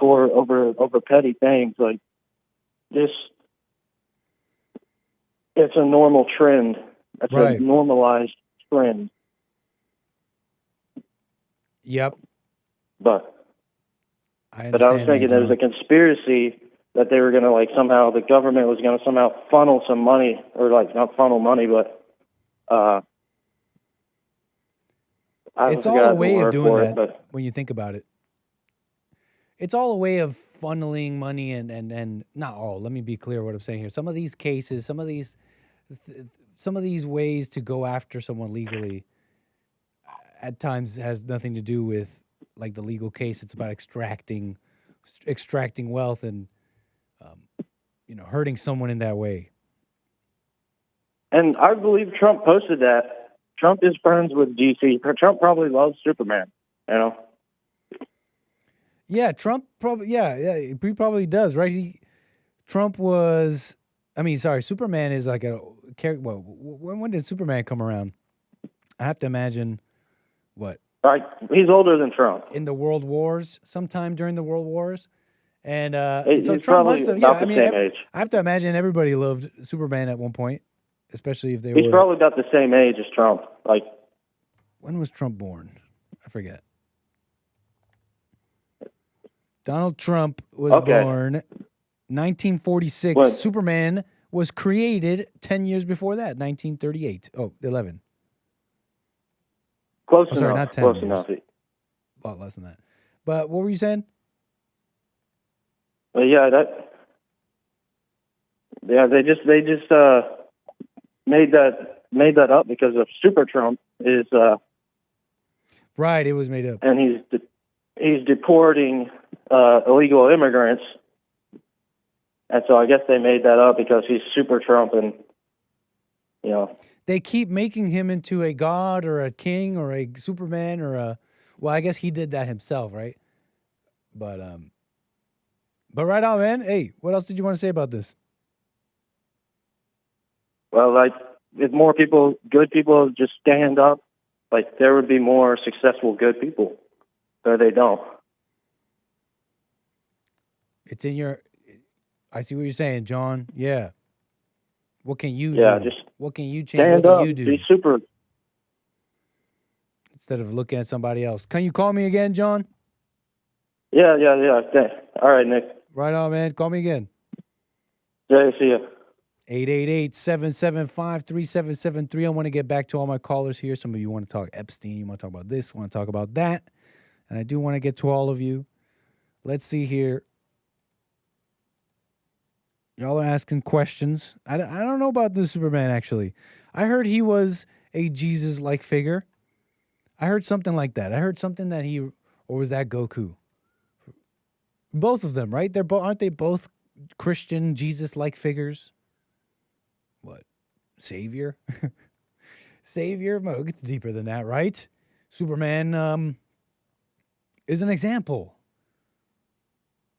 for over petty things like this. It's a normal trend. It's a normalized trend. Yep. But I was thinking there was a conspiracy that they were going to like somehow the government was going to somehow funnel some money, or like not funnel money, but it's all a way of doing that when you think about it. It's all a way of funneling money and not all. Let me be clear what I'm saying here. Some of these cases, some of these ways to go after someone legally at times has nothing to do with like the legal case. It's about extracting wealth and hurting someone in that way. And I believe Trump posted that. Trump is friends with DC. Trump probably loves Superman, Yeah, Trump probably, he probably does, right? Superman is like a character. Well, when did Superman come around? I have to imagine what? Right, he's older than Trump. In the World Wars, sometime during the World Wars. And so Trump must have, about the same age. I have to imagine everybody loved Superman at one point, especially if He's probably about the same age as Trump. Like, when was Trump born? I forget. Donald Trump was born 1946. What? Superman was created 10 years before that, 1938. 11. Close enough. Sorry, not 10 Close years. enough. lot less than that. But what were you saying? But yeah, they just made that up because of Super Trump is right. It was made up, and he's deporting illegal immigrants, and so I guess they made that up because he's Super Trump, and they keep making him into a god or a king or a Superman or a. Well, I guess he did that himself, right? But right on, man. Hey, what else did you want to say about this? Well, like, if more people, good people, just stand up, like, there would be more successful good people. But they don't. It's in your... I see what you're saying, John. Yeah. What can you do? Just what can you change? Stand what up, can you do? be super. Instead of looking at somebody else. Can you call me again, John? Yeah. All right, Nick. Right on, man. Call me again. Yeah, see ya. 888-775-3773. I want to get back to all my callers here. Some of you want to talk Epstein. You want to talk about this. Want to talk about that. And I do want to get to all of you. Let's see here. Y'all are asking questions. I don't know about the Superman, actually. I heard he was a Jesus-like figure. I heard something like that. I heard something that he... Or was that Goku? Both of them, right? Aren't they both Christian, Jesus-like figures? What? Savior? Savior? Well, it gets deeper than that, right? Superman is an example.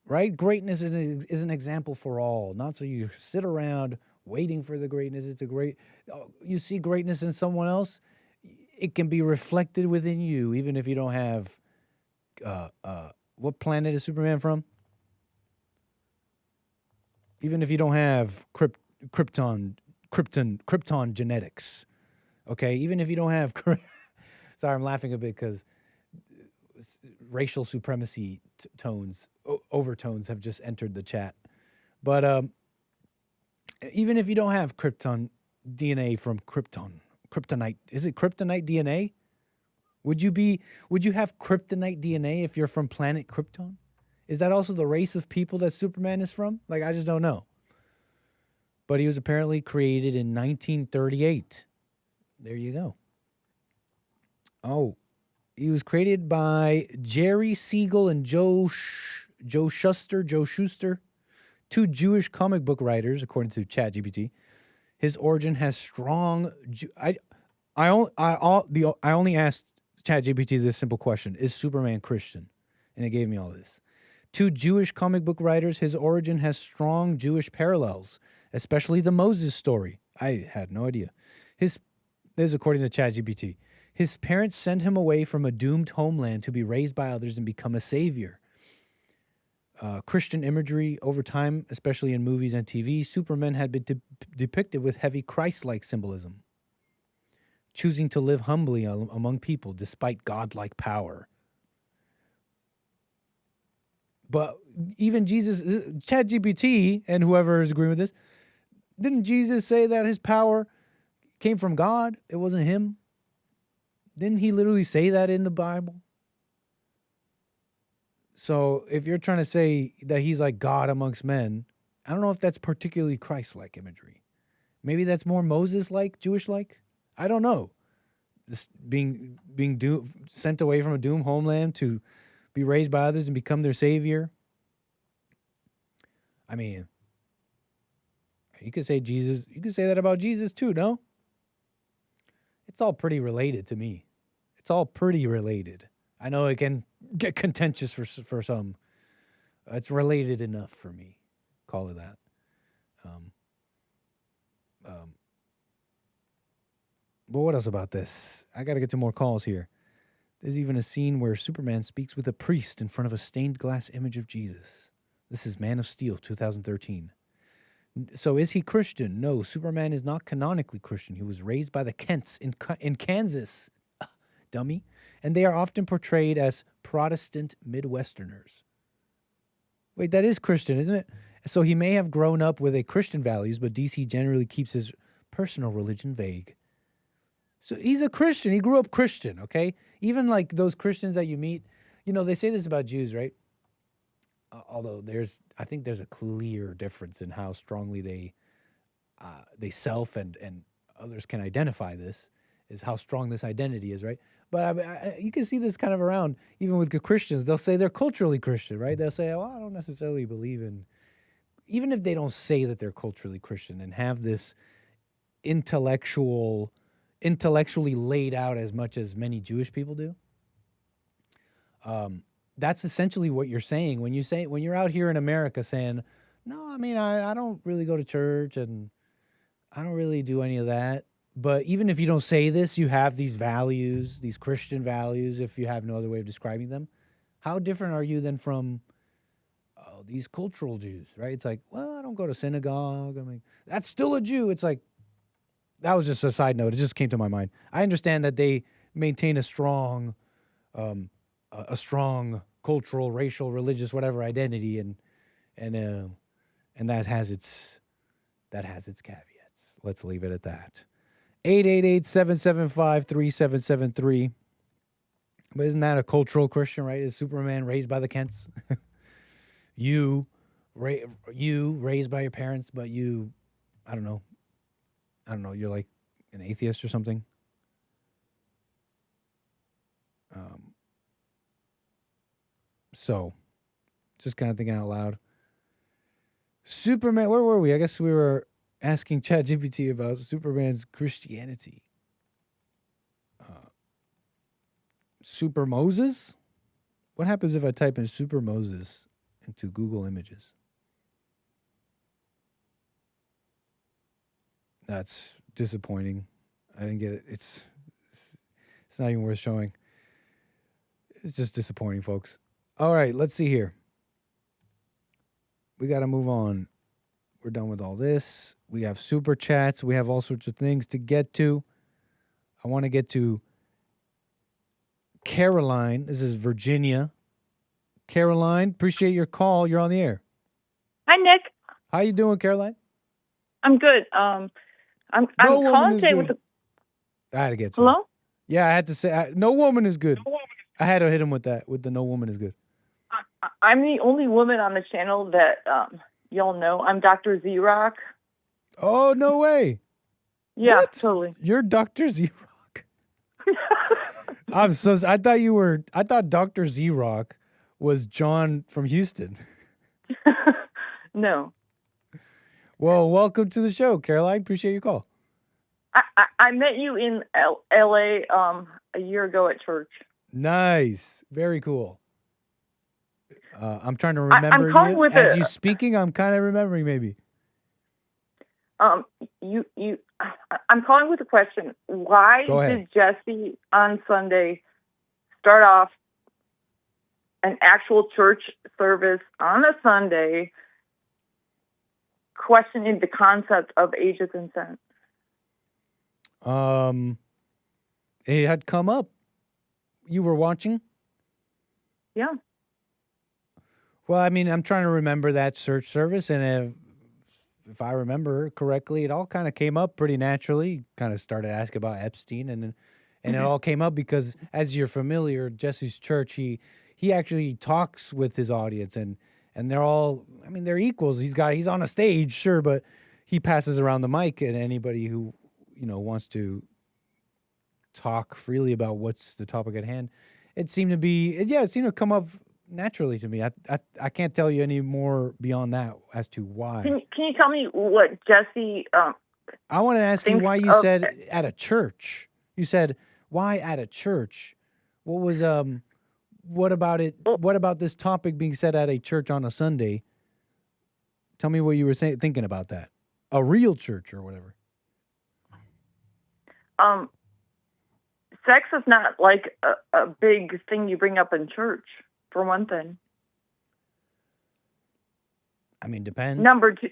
Right? Greatness is an example for all. Not so you sit around waiting for the greatness. It's a great... You see greatness in someone else, it can be reflected within you, even if you don't have... what planet is Superman from? Even if you don't have Krypton genetics. Okay? Even if you don't have... Sorry, I'm laughing a bit because racial supremacy overtones have just entered the chat. But even if you don't have Krypton DNA from Kryptonite, is it Kryptonite DNA? Would you have Kryptonite DNA if you're from planet Krypton? Is that also the race of people that Superman is from? Like, I just don't know. But he was apparently created in 1938. There you go. Oh, he was created by Jerry Siegel and Joe Shuster, two Jewish comic book writers, according to ChatGPT. His origin has strong... I only asked ChatGPT this simple question: is Superman Christian? And it gave me all this. Two Jewish comic book writers, his origin has strong Jewish parallels, especially the Moses story. I had no idea. This is according to ChatGPT. His parents sent him away from a doomed homeland to be raised by others and become a savior. Christian imagery over time, especially in movies and TV, Superman had been depicted with heavy Christ-like symbolism, choosing to live humbly among people despite godlike power. But even Jesus, ChatGPT and whoever is agreeing with this, didn't Jesus say that his power came from God? It wasn't him? Didn't he literally say that in the Bible? So if you're trying to say that he's like God amongst men, I don't know if that's particularly Christ-like imagery. Maybe that's more Moses-like, Jewish-like. I don't know. Just being sent away from a doomed homeland to be raised by others and become their savior. I mean, you could say Jesus. You could say that about Jesus too, no? It's all pretty related to me. It's all pretty related. I know it can get contentious for some. It's related enough for me. Call it that. But what else about this? I got to get to more calls here. There's even a scene where Superman speaks with a priest in front of a stained glass image of Jesus. This is Man of Steel, 2013. So is he Christian? No, Superman is not canonically Christian. He was raised by the Kents in Kansas, dummy. And they are often portrayed as Protestant Midwesterners. Wait, that is Christian, isn't it? So he may have grown up with a Christian values, but DC generally keeps his personal religion vague. So he's a Christian. He grew up Christian, okay? Even like those Christians that you meet, They say this about Jews, right? Although I think there's a clear difference in how strongly they self and others can identify this, is how strong this identity is, right? But you can see this kind of around, even with Christians. They'll say they're culturally Christian, right? They'll say, well, I don't necessarily believe in, even if they don't say that they're culturally Christian and have this intellectually laid out as much as many Jewish people do. That's essentially what you're saying when you're out here in America saying, no, I mean, I don't really go to church and I don't really do any of that. But even if you don't say this, you have these values, these Christian values, if you have no other way of describing them. How different are you than from these cultural Jews, right? It's like, well, I don't go to synagogue. I mean, that's still a Jew. It's like, that was just a side note. It just came to my mind. I understand that they maintain a strong cultural, racial, religious, whatever identity, and that has its caveats. Let's leave it at that. 888-775-3773. But isn't that a cultural Christian, right? Is Superman raised by the Kents? you raised by your parents, but you, I don't know, you're like an atheist or something. So, just kind of thinking out loud. Superman, where were we? I guess we were asking ChatGPT about Superman's Christianity. Super Moses? What happens if I type in Super Moses into Google Images? That's disappointing. I didn't get it. It's not even worth showing. It's just disappointing, folks. All right, let's see here. We got to move on. We're done with all this. We have super chats. We have all sorts of things to get to. I want to get to Caroline. This is Virginia. Caroline, appreciate your call. You're on the air. Hi, Nick. How you doing, Caroline? I'm good. I'm calling today with I had to get to Hello? it. Yeah, I had to say, no woman is good. I had to hit him with that, with the no woman is good. I'm the only woman on the channel that y'all know. I'm Dr. Z-Rock. Oh, no way. Yeah, what? Totally. You're Dr. Z-Rock. I thought Dr. Z-Rock was John from Houston. No. Well, welcome to the show, Caroline. Appreciate your call. I met you in L.A. A year ago at church. Nice. Very cool. I'm trying to remember you. As you speaking, I'm kind of remembering maybe. I'm calling with a question. Why did Jesse on Sunday start off an actual church service on a Sunday questioning the concept of age of consent? It had come up. You were watching? Yeah. Well, I mean, I'm trying to remember that church service, and if I remember correctly, it all kind of came up pretty naturally. Kind of started asking about Epstein, and it all came up because, as you're familiar, Jesse's church, he actually talks with his audience, and they're all, I mean, they're equals. He's on a stage, sure, but he passes around the mic, and anybody who wants to talk freely about what's the topic at hand, it seemed to come up naturally to me. I can't tell you any more beyond that as to why. Can you tell me what Jesse? I want to ask you why you said at a church. You said why at a church. What was What about it? What about this topic being said at a church on a Sunday? Tell me what you were thinking about that. A real church or whatever. Sex is not like a big thing you bring up in church, for one thing. I mean, depends. Number two.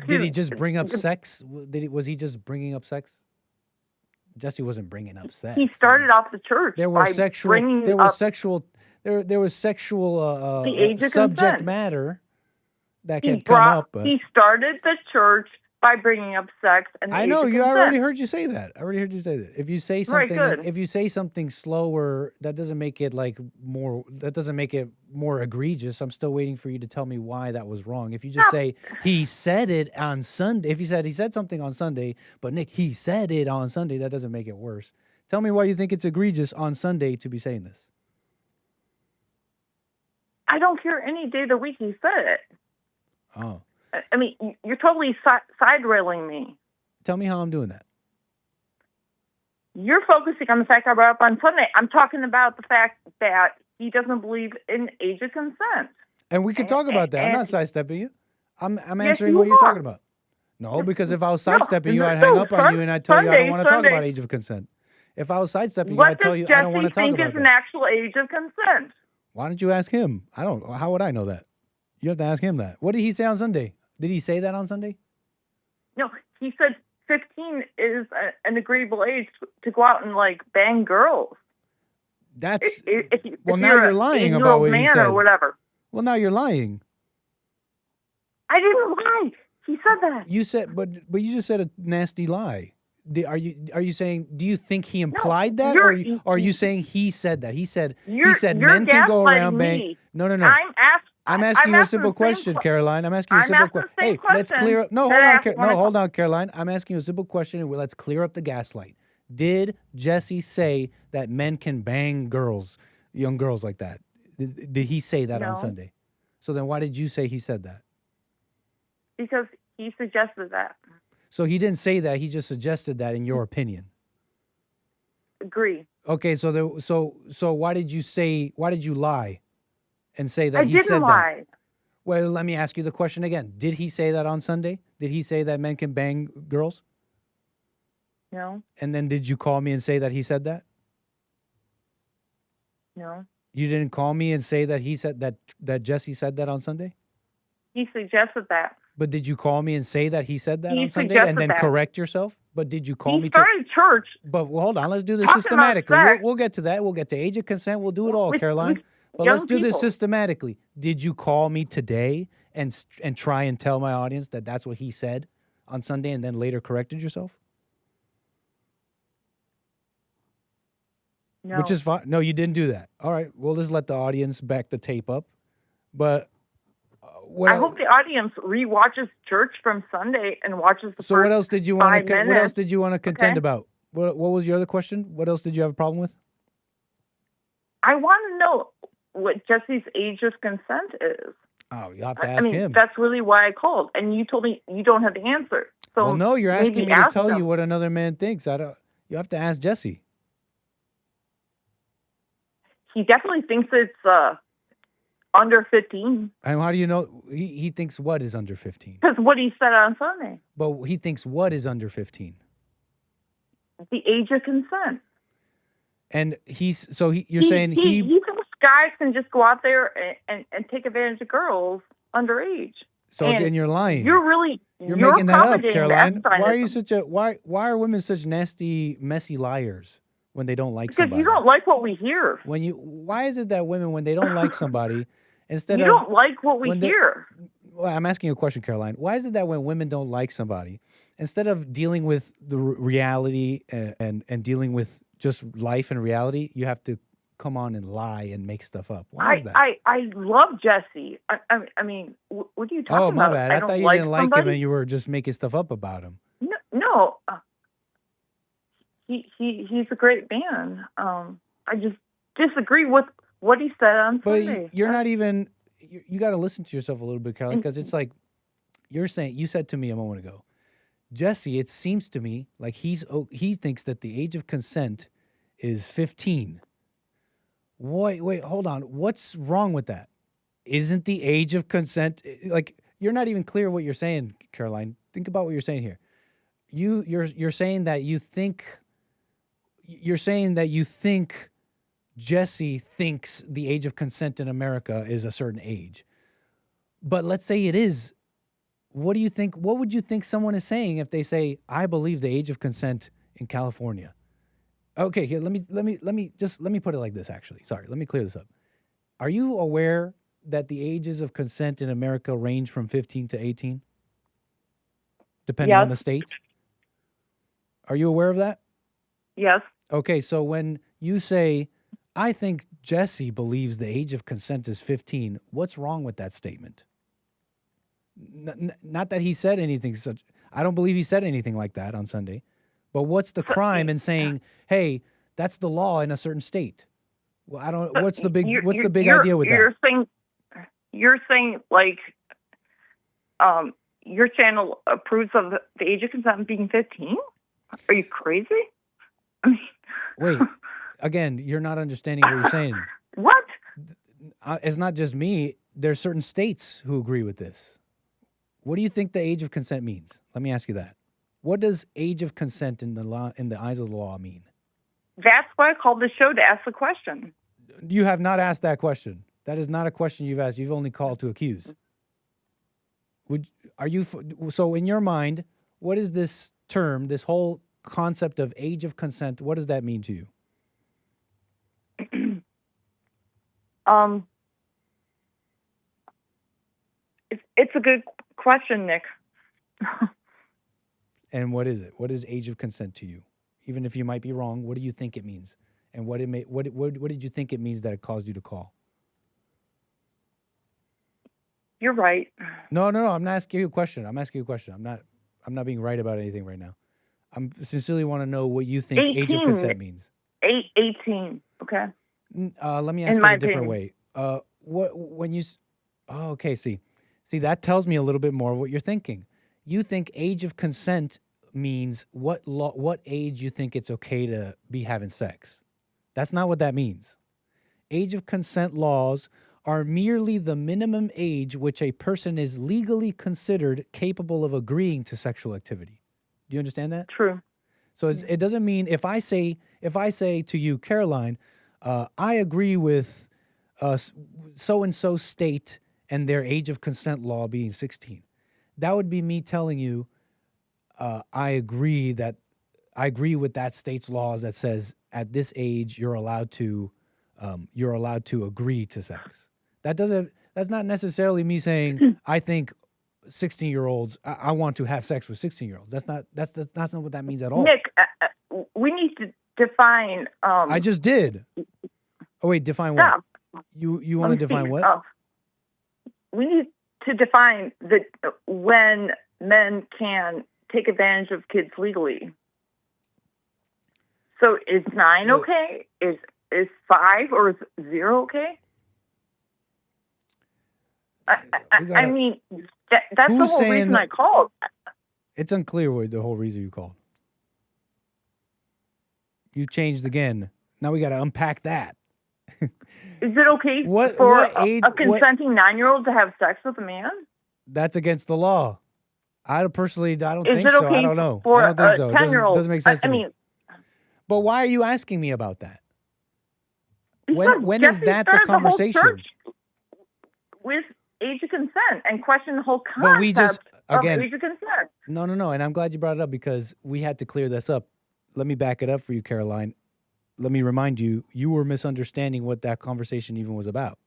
Did he just bring up sex? Was he just bringing up sex? Jesse wasn't bringing up sex. He started off the church. There was sexual. There was sexual the age of subject consent. matter that can come up. But he started the church by bringing up sex and the I age know of you. I consent. already heard you say that. If you say Right, something, good. if you say something slower, that doesn't make it like more. That doesn't make it more egregious. I'm still waiting for you to tell me why that was wrong. If you just say he said it on Sunday, if you said he said something on Sunday, but Nick he said it on Sunday, that doesn't make it worse. Tell me why you think it's egregious on Sunday to be saying this. I don't care any day of the week he said it. Oh. I mean, you're totally side railing me. Tell me how I'm doing that. You're focusing on the fact I brought up on Sunday. I'm talking about the fact that he doesn't believe in age of consent. And we could talk about that. I'm not sidestepping you. I'm answering you what you're are. talking about. No, because if I was sidestepping you, I'd hang up on you and I'd tell you I don't want to talk about age of consent. If I was sidestepping you, I'd tell you I don't want to talk about What does Jesse think is that. an actual age of consent? Why don't you ask him? I don't. How would I know that? You have to ask him that. What did he say on Sunday? Did he say that on Sunday? No, he said 15 is an agreeable age to go out and like bang girls. That's if now you're lying about what he said. Or whatever. Well, now you're lying. I didn't lie. He said that. You said, but you just said a nasty lie. Are you saying? Do you think he implied that, or are you saying he said that? He said men can go around bang. No. I'm asking you a simple question, Caroline. I'm asking you a simple question. Hey, let's clear up. No, hold on, Caroline. I'm asking you a simple question, and let's clear up the gaslight. Did Jesse say that men can bang girls, young girls like that? Did he say that on Sunday? So then why did you say he said that? Because he suggested that. So he didn't say that. He just suggested that in your opinion. Agree. Okay, so why did you lie and say that he said that? I didn't lie. Well, let me ask you the question again. Did he say that on Sunday? Did he say that men can bang girls? No. And then did you call me and say that he said that? No. You didn't call me and say that he said that Jesse said that on Sunday? He suggested that. But did you call me and say that he said that He on Sunday suggested and then that. correct yourself? But did you call me? He started church. But hold on, let's do this Talking systematically. about sex. We'll get to that. We'll get to age of consent. We'll do it all, With Caroline. But young let's do this people. systematically. Did you call me today and try and tell my audience that that's what he said on Sunday and then later corrected yourself? No. Which is fine. No, you didn't do that. All right. We'll just let the audience back the tape up. But I hope the audience rewatches church from Sunday and watches the So first what else did you want 5 to minutes. what else did you want to contend Okay. about? What was your other question? What else did you have a problem with? I want to know what Jesse's age of consent is. Oh, you have to ask him. That's really why I called, and you told me you don't have the answer. So Well, no, you're asking maybe me to ask tell him. you what another man thinks. I don't. You have to ask Jesse. He definitely thinks it's under 15 And how do you know he thinks what is under 15? because what he said on Sunday, But he thinks what is under 15? the age of consent. And you're saying you guys can just go out there and take advantage of girls underage. So And then you're lying. You're making that up, accommodating Caroline. that Why are you why are women such nasty, messy liars when they don't like Because somebody? you don't like what we hear. Why is it that women, when they don't like somebody, instead You of don't like what we hear. Well, I'm asking you a question, Caroline. Why is it that when women don't like somebody, instead of dealing with the reality and dealing with just life and reality, you have to come on and lie and make stuff up? Why is that? I love Jesse. I mean, what are you talking about? Oh, my bad. I don't thought you like didn't like him somebody? and you were just making stuff up about him. No. He's a great man. I just disagree with what he said on But Sunday. you're not even. You got to listen to yourself a little bit, Caroline, because it's like you said to me a moment ago, Jesse. It seems to me like he thinks that the age of consent is 15. Wait, hold on. What's wrong with that? Isn't the age of consent like you're not even clear what you're saying, Caroline? Think about what you're saying here. You're saying that you think Jesse thinks the age of consent in America is a certain age. But let's say it is. What do you think? What would you think someone is saying if they say, I believe the age of consent in California? Okay, here, let me put it like this, actually. Sorry, let me clear this up. Are you aware that the ages of consent in America range from 15 to 18? depending on the state? Are you aware of that? Yes. Okay, so when you say, I think Jesse believes the age of consent is 15, what's wrong with that statement? Not that he said anything such. I don't believe he said anything like that on Sunday. But what's the crime in saying, hey, that's the law in a certain state? Well, I don't. What's the big idea with that? You're saying like, your channel approves of the age of consent being 15? Are you crazy? I mean, wait, again, you're not understanding what you're saying. What? It's not just me. There's certain states who agree with this. What do you think the age of consent means? Let me ask you that. What does age of consent in the law, in the eyes of the law, mean? That's why I called the show, to ask the question. You have not asked that question. That is not a question you've asked. You've only called to accuse. So in your mind, what is this term, this whole concept of age of consent, what does that mean to you? It's a good question, Nick. And what is it? What is age of consent to you? Even if you might be wrong, what do you think it means? And what did you think it means that it caused you to call? You're right. No. I'm not asking you a question. I'm not being right about anything right now. I sincerely want to know what you think 18. Age of consent means. 18. Okay. Let me ask it a different way. Okay. See, that tells me a little bit more of what you're thinking. You think age of consent means what age you think it's okay to be having sex. That's not what that means. Age of consent laws are merely the minimum age which a person is legally considered capable of agreeing to sexual activity. Do you understand that? True. So it doesn't mean if I say to you, Caroline, I agree with so-and-so state and their age of consent law being 16. That would be me telling you I agree with that state's laws that says at this age you're allowed to agree to sex. That's not necessarily me saying I think 16-year-olds I want to have sex with 16-year-olds. That's not what that means at all. Nick, we need to define I just did. Oh wait, define what? You want to define what? We need to define when men can take advantage of kids legally. So is 9 okay? Is 5 or is 0 okay? I mean, that's the whole reason I called. It's unclear what the whole reason you called. You changed again. Now we got to unpack that. Is it okay for a consenting 9-year-old to have sex with a man? That's against the law. I don't think so. I don't know. For I don't think so. 10-year-old? It doesn't make sense to me. But why are you asking me about that? When is that the conversation? With age of consent and question the whole concept of age of consent. No. And I'm glad you brought it up because we had to clear this up. Let me back it up for you, Caroline. Let me remind you, you were misunderstanding what that conversation even was about.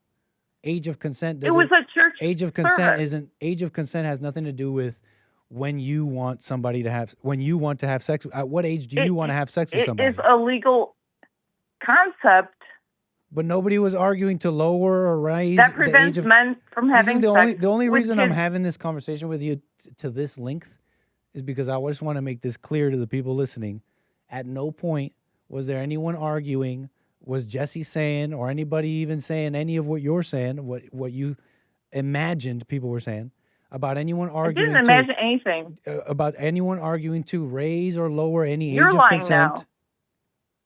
Age of consent. It was a church Age of consent Age of consent has nothing to do with when you want somebody to have sex. At what age do you want to have sex with somebody? It is a legal concept. But nobody was arguing to lower or raise that prevents men from having sex. The only reason I'm having this conversation with you to this length is because I just want to make this clear to the people listening. At no point was there anyone arguing, was Jesse saying, or anybody even saying any of what you're saying, what you imagined people were saying, about anyone arguing. I didn't imagine anything. About anyone arguing to raise or lower any age of consent. Now.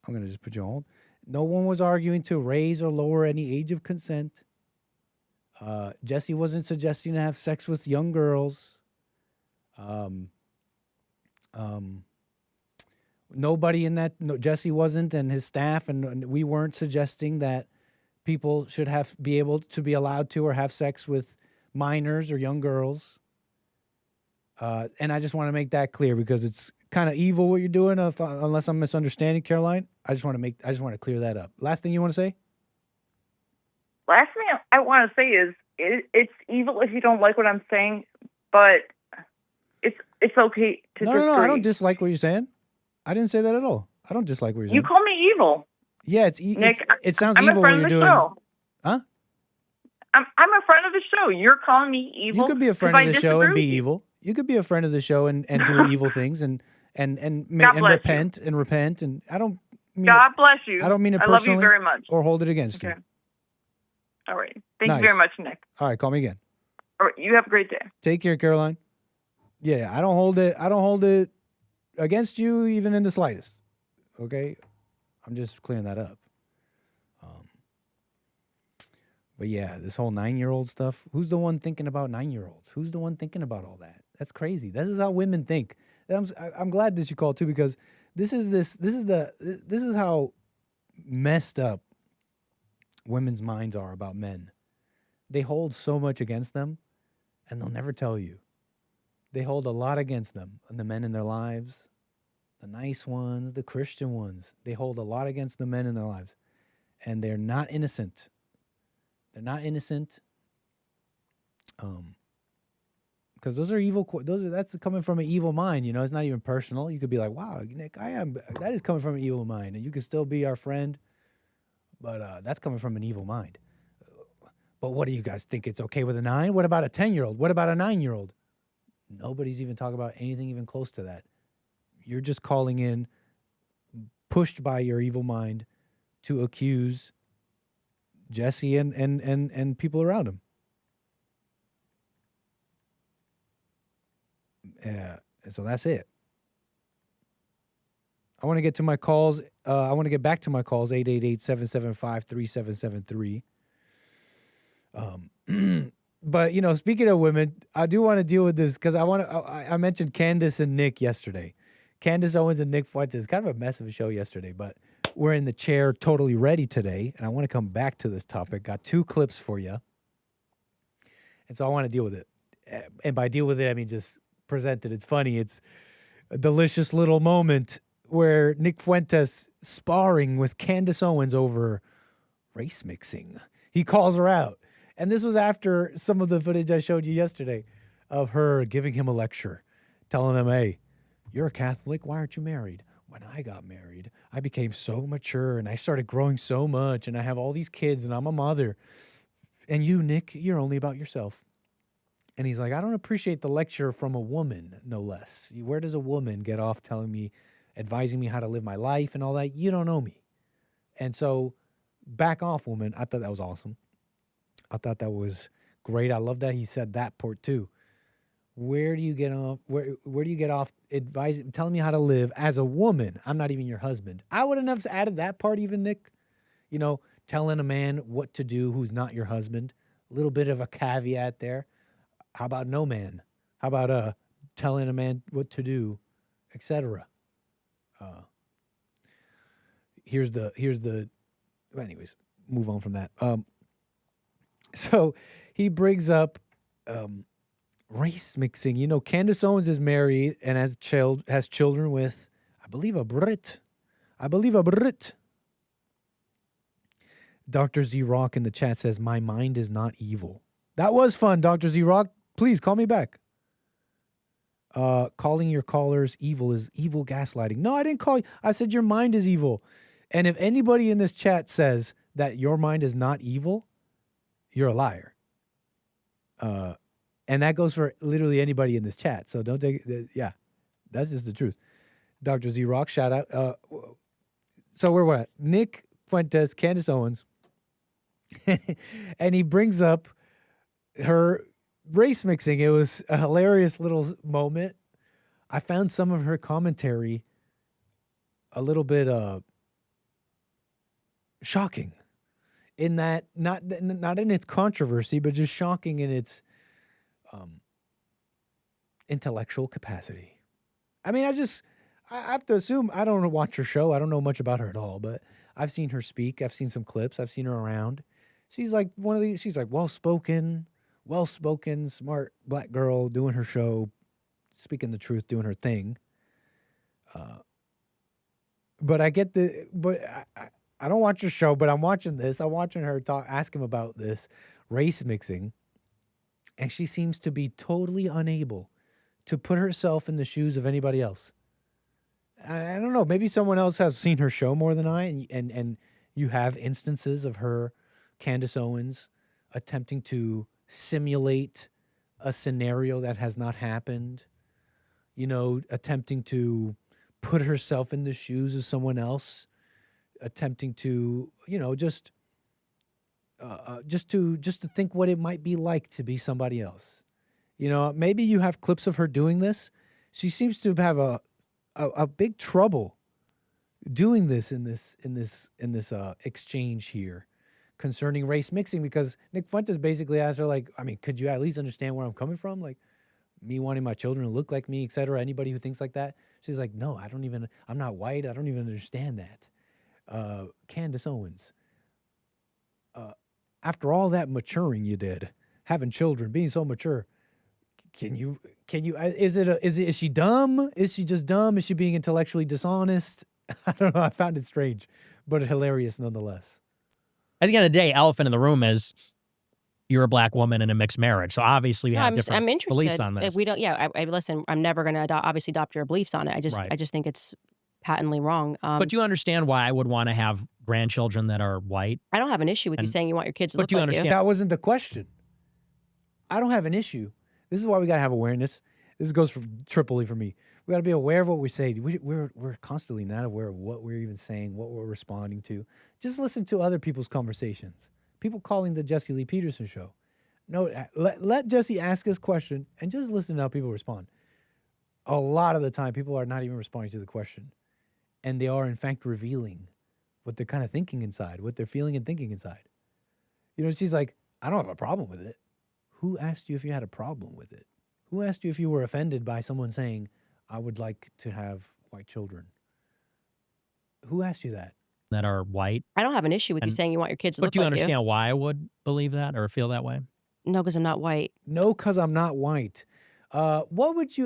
I'm going to just put you on hold. No one was arguing to raise or lower any age of consent. Jesse wasn't suggesting to have sex with young girls. Nobody in that, Jesse wasn't, and his staff, and we weren't suggesting that people should be allowed to or have sex with minors or young girls. And I just want to make that clear because it's kind of evil what you're doing. Unless I'm misunderstanding, Caroline, I just want to clear that up. Last thing you want to say? Last thing I want to say is it's evil if you don't like what I'm saying, but it's okay to disagree. No, I don't dislike what you're saying. I didn't say that at all. I don't dislike what you're saying. You call me evil. Yeah, Nick, it sounds I'm evil a what friend you're of the doing. show. Huh? I'm a friend of the show. You're calling me evil. You could be a friend of the show and be evil. You could be a friend of the show and do evil things and repent and I don't mean God bless you. I don't mean it I personally love you very much. or hold it against you. All right. Thank Nice. you very much, Nick. All right, call me again. All right. You have a great day. Take care, Caroline. Yeah, I don't hold it against you even in the slightest. Okay? I'm just clearing that up. But yeah, this whole 9-year-old stuff. Who's the one thinking about 9-year-olds? Who's the one thinking about all that? That's crazy. This is how women think. I'm glad that you called too, because this is how messed up women's minds are about men. They hold so much against them, and they'll never tell you. They hold a lot against them, and the men in their lives, the nice ones, the Christian ones. They hold a lot against the men in their lives, and they're not innocent. They're not innocent. Because those are evil. That's coming from an evil mind. You know, it's not even personal. You could be like, "Wow, Nick, that is coming from an evil mind," and you can still be our friend. But that's coming from an evil mind. But what do you guys think? It's okay with a 9? What about a 10-year-old? What about a 9-year-old? Nobody's even talking about anything even close to that. You're just calling in, pushed by your evil mind, to accuse Jesse and people around him. Yeah, so that's it. I want to get to my calls. I want to get back to my calls, 888-775-3773. But, you know, speaking of women, I do want to deal with this because I mentioned Candace and Nick yesterday. Candace Owens and Nick Fuentes. Kind of a mess of a show yesterday, but we're in the chair totally ready today, and I want to come back to this topic. Got 2 clips for you. And so I want to deal with it. And by deal with it, I mean just present it. It's funny. It's a delicious little moment where Nick Fuentes sparring with Candace Owens over race mixing. He calls her out. And this was after some of the footage I showed you yesterday of her giving him a lecture, telling him, hey, you're a Catholic. Why aren't you married? When I got married, I became so mature and I started growing so much and I have all these kids and I'm a mother. And you, Nick, you're only about yourself. And he's like, I don't appreciate the lecture from a woman, no less. Where does a woman get off telling me, advising me how to live my life and all that? You don't know me. And so back off, woman. I thought that was awesome. I thought that was great. I love that he said that part too. Where do you get off? Where do you get off advising, telling me how to live as a woman? I'm not even your husband. I wouldn't have added that part even, Nick. You know, telling a man what to do who's not your husband. A little bit of a caveat there. How about no man? How about telling a man what to do, etc. Anyways, move on from that. So he brings up race mixing. You know, Candace Owens is married and has children with, I believe, a Brit. Dr. Z Rock in the chat says, my mind is not evil. That was fun, Dr. Z Rock. Please call me back. Calling your callers evil is evil gaslighting. No, I didn't call you. I said your mind is evil. And if anybody in this chat says that your mind is not evil, you're a liar. And that goes for literally anybody in this chat. So don't take it. Yeah, that's just the truth. Dr. Z Rock, shout out. So where we're at, Nick Fuentes, Candace Owens. And he brings up her race mixing. It was a hilarious little moment. I found some of her commentary a little bit shocking in that not in its controversy, but just shocking in its intellectual capacity. I mean, I have to assume, I don't watch her show. I don't know much about her at all, but I've seen her speak. I've seen some clips. I've seen her around. She's like she's like well-spoken, smart black girl doing her show, speaking the truth, doing her thing. But I don't watch her show, but I'm watching this. I'm watching her ask him about this race mixing. And she seems to be totally unable to put herself in the shoes of anybody else. I don't know. Maybe someone else has seen her show more than I, and you have instances of her, Candace Owens, attempting to simulate a scenario that has not happened. You know, attempting to put herself in the shoes of someone else, attempting to, you know, just to think what it might be like to be somebody else. You know, maybe you have clips of her doing this. She seems to have a big trouble doing this in this exchange here concerning race mixing, because Nick Fuentes basically asked her, like, I mean, could you at least understand where I'm coming from? Like, me wanting my children to look like me, et cetera. Anybody who thinks like that. She's like, no, I'm not white. I don't even understand that. Candace Owens, after all that maturing you did, having children, being so mature, is she dumb? Is she just dumb? Is she being intellectually dishonest? I don't know. I found it strange, but hilarious nonetheless. At the end of the day, elephant in the room is you're a black woman in a mixed marriage. So obviously we have different beliefs on this. If we don't, listen, I'm never going to adopt your beliefs on it. I just think it's patently wrong. But do you understand why I would want to have grandchildren that are white? I don't have an issue with you saying you want your kids to look like you. That wasn't the question. I don't have an issue. This is why we got to have awareness. This goes for triply for me. We got to be aware of what we say. We're constantly not aware of what we're even saying, what we're responding to. Just listen to other people's conversations. People calling the Jesse Lee Peterson show. No, let Jesse ask his question and just listen to how people respond. A lot of the time, people are not even responding to the question. And they are, in fact, revealing what they're kind of thinking inside, what they're feeling and thinking inside. You know, she's like, I don't have a problem with it. Who asked you if you had a problem with it? Who asked you if you were offended by someone saying, I would like to have white children? Who asked you that? That are white? I don't have an issue with you saying you want your kids to look like you. But do you understand why I would believe that or feel that way? No, because I'm not white. No, because I'm not white. How would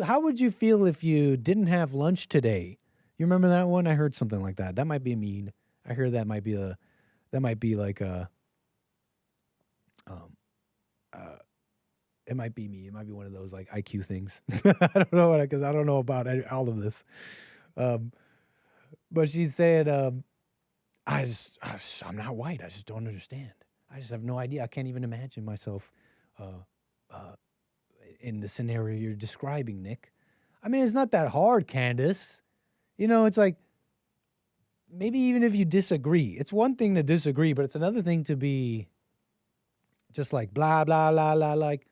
you feel if you didn't have lunch today? You remember that one? I heard something like that. That might be mean. I heard that might be like it might be me. It might be one of those like IQ things. I don't know because I don't know about all of this. But she's saying, I'm not white. I just don't understand. I just have no idea. I can't even imagine myself in the scenario you're describing, Nick. I mean, it's not that hard, Candace. You know, it's like, maybe even if you disagree, it's one thing to disagree, but it's another thing to be just like blah, blah, blah, blah. Like,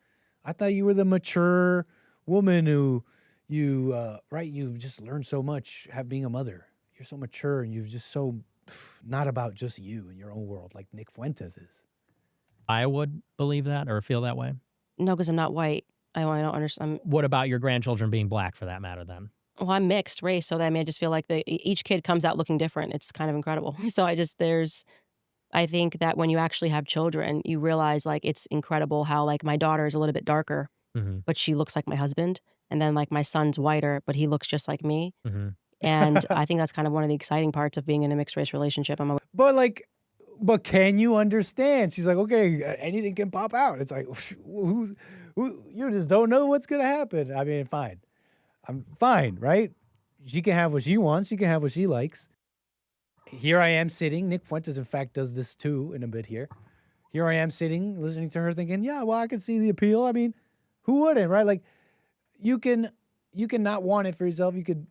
I thought you were the mature woman who you've just learned so much being a mother. You're so mature and you've just so not about just you and your own world like Nick Fuentes is. I would believe that or feel that way. No, because I'm not white. I don't understand. What about your grandchildren being black for that matter then? Well, I'm mixed race, so I just feel like each kid comes out looking different. It's kind of incredible. So I think that when you actually have children, you realize like it's incredible how like my daughter is a little bit darker, but she looks like my husband. And then like my son's whiter, but he looks just like me. Mm-hmm. And I think that's kind of one of the exciting parts of being in a mixed race relationship. But can you understand? She's like, okay, anything can pop out. It's like, who you just don't know what's going to happen. I mean, fine. I'm fine, right? She can have what she wants. She can have what she likes. Here I am sitting. Nick Fuentes, in fact, does this too in a bit here. Here I am sitting, listening to her thinking, yeah, well, I can see the appeal. I mean, who wouldn't, right? Like, you can not want it for yourself. You could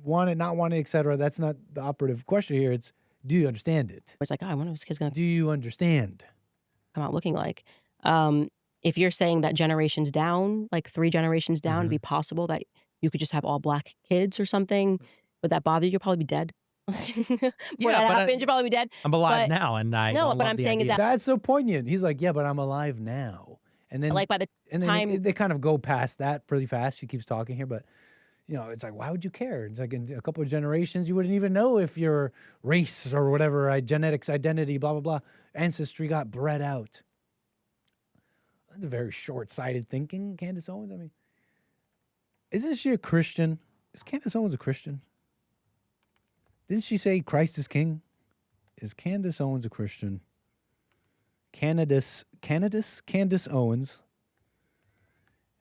want it, not want it, et cetera. That's not the operative question here. It's, do you understand it? It's like, I wonder if this kid's going to... Do you understand? Come out looking like. If you're saying that generations down, like 3 generations down, it'd be possible that you could just have all black kids or something, would that bother you? You'll probably be dead. That happens, you'll probably be dead. I'm alive now, and I no. But I'm saying idea. is that that's so poignant. He's like, yeah, but I'm alive now. And then like by the time they kind of go past that pretty fast. She keeps talking here, but you know, it's like, why would you care? It's like in a couple of generations, you wouldn't even know if your race or whatever, genetics, identity, blah blah blah, ancestry got bred out. That's a very short-sighted thinking, Candace Owens. I mean, isn't she a Christian? Is Candace Owens a Christian? Didn't she say Christ is King? Is Candace Owens a Christian? Candace Owens.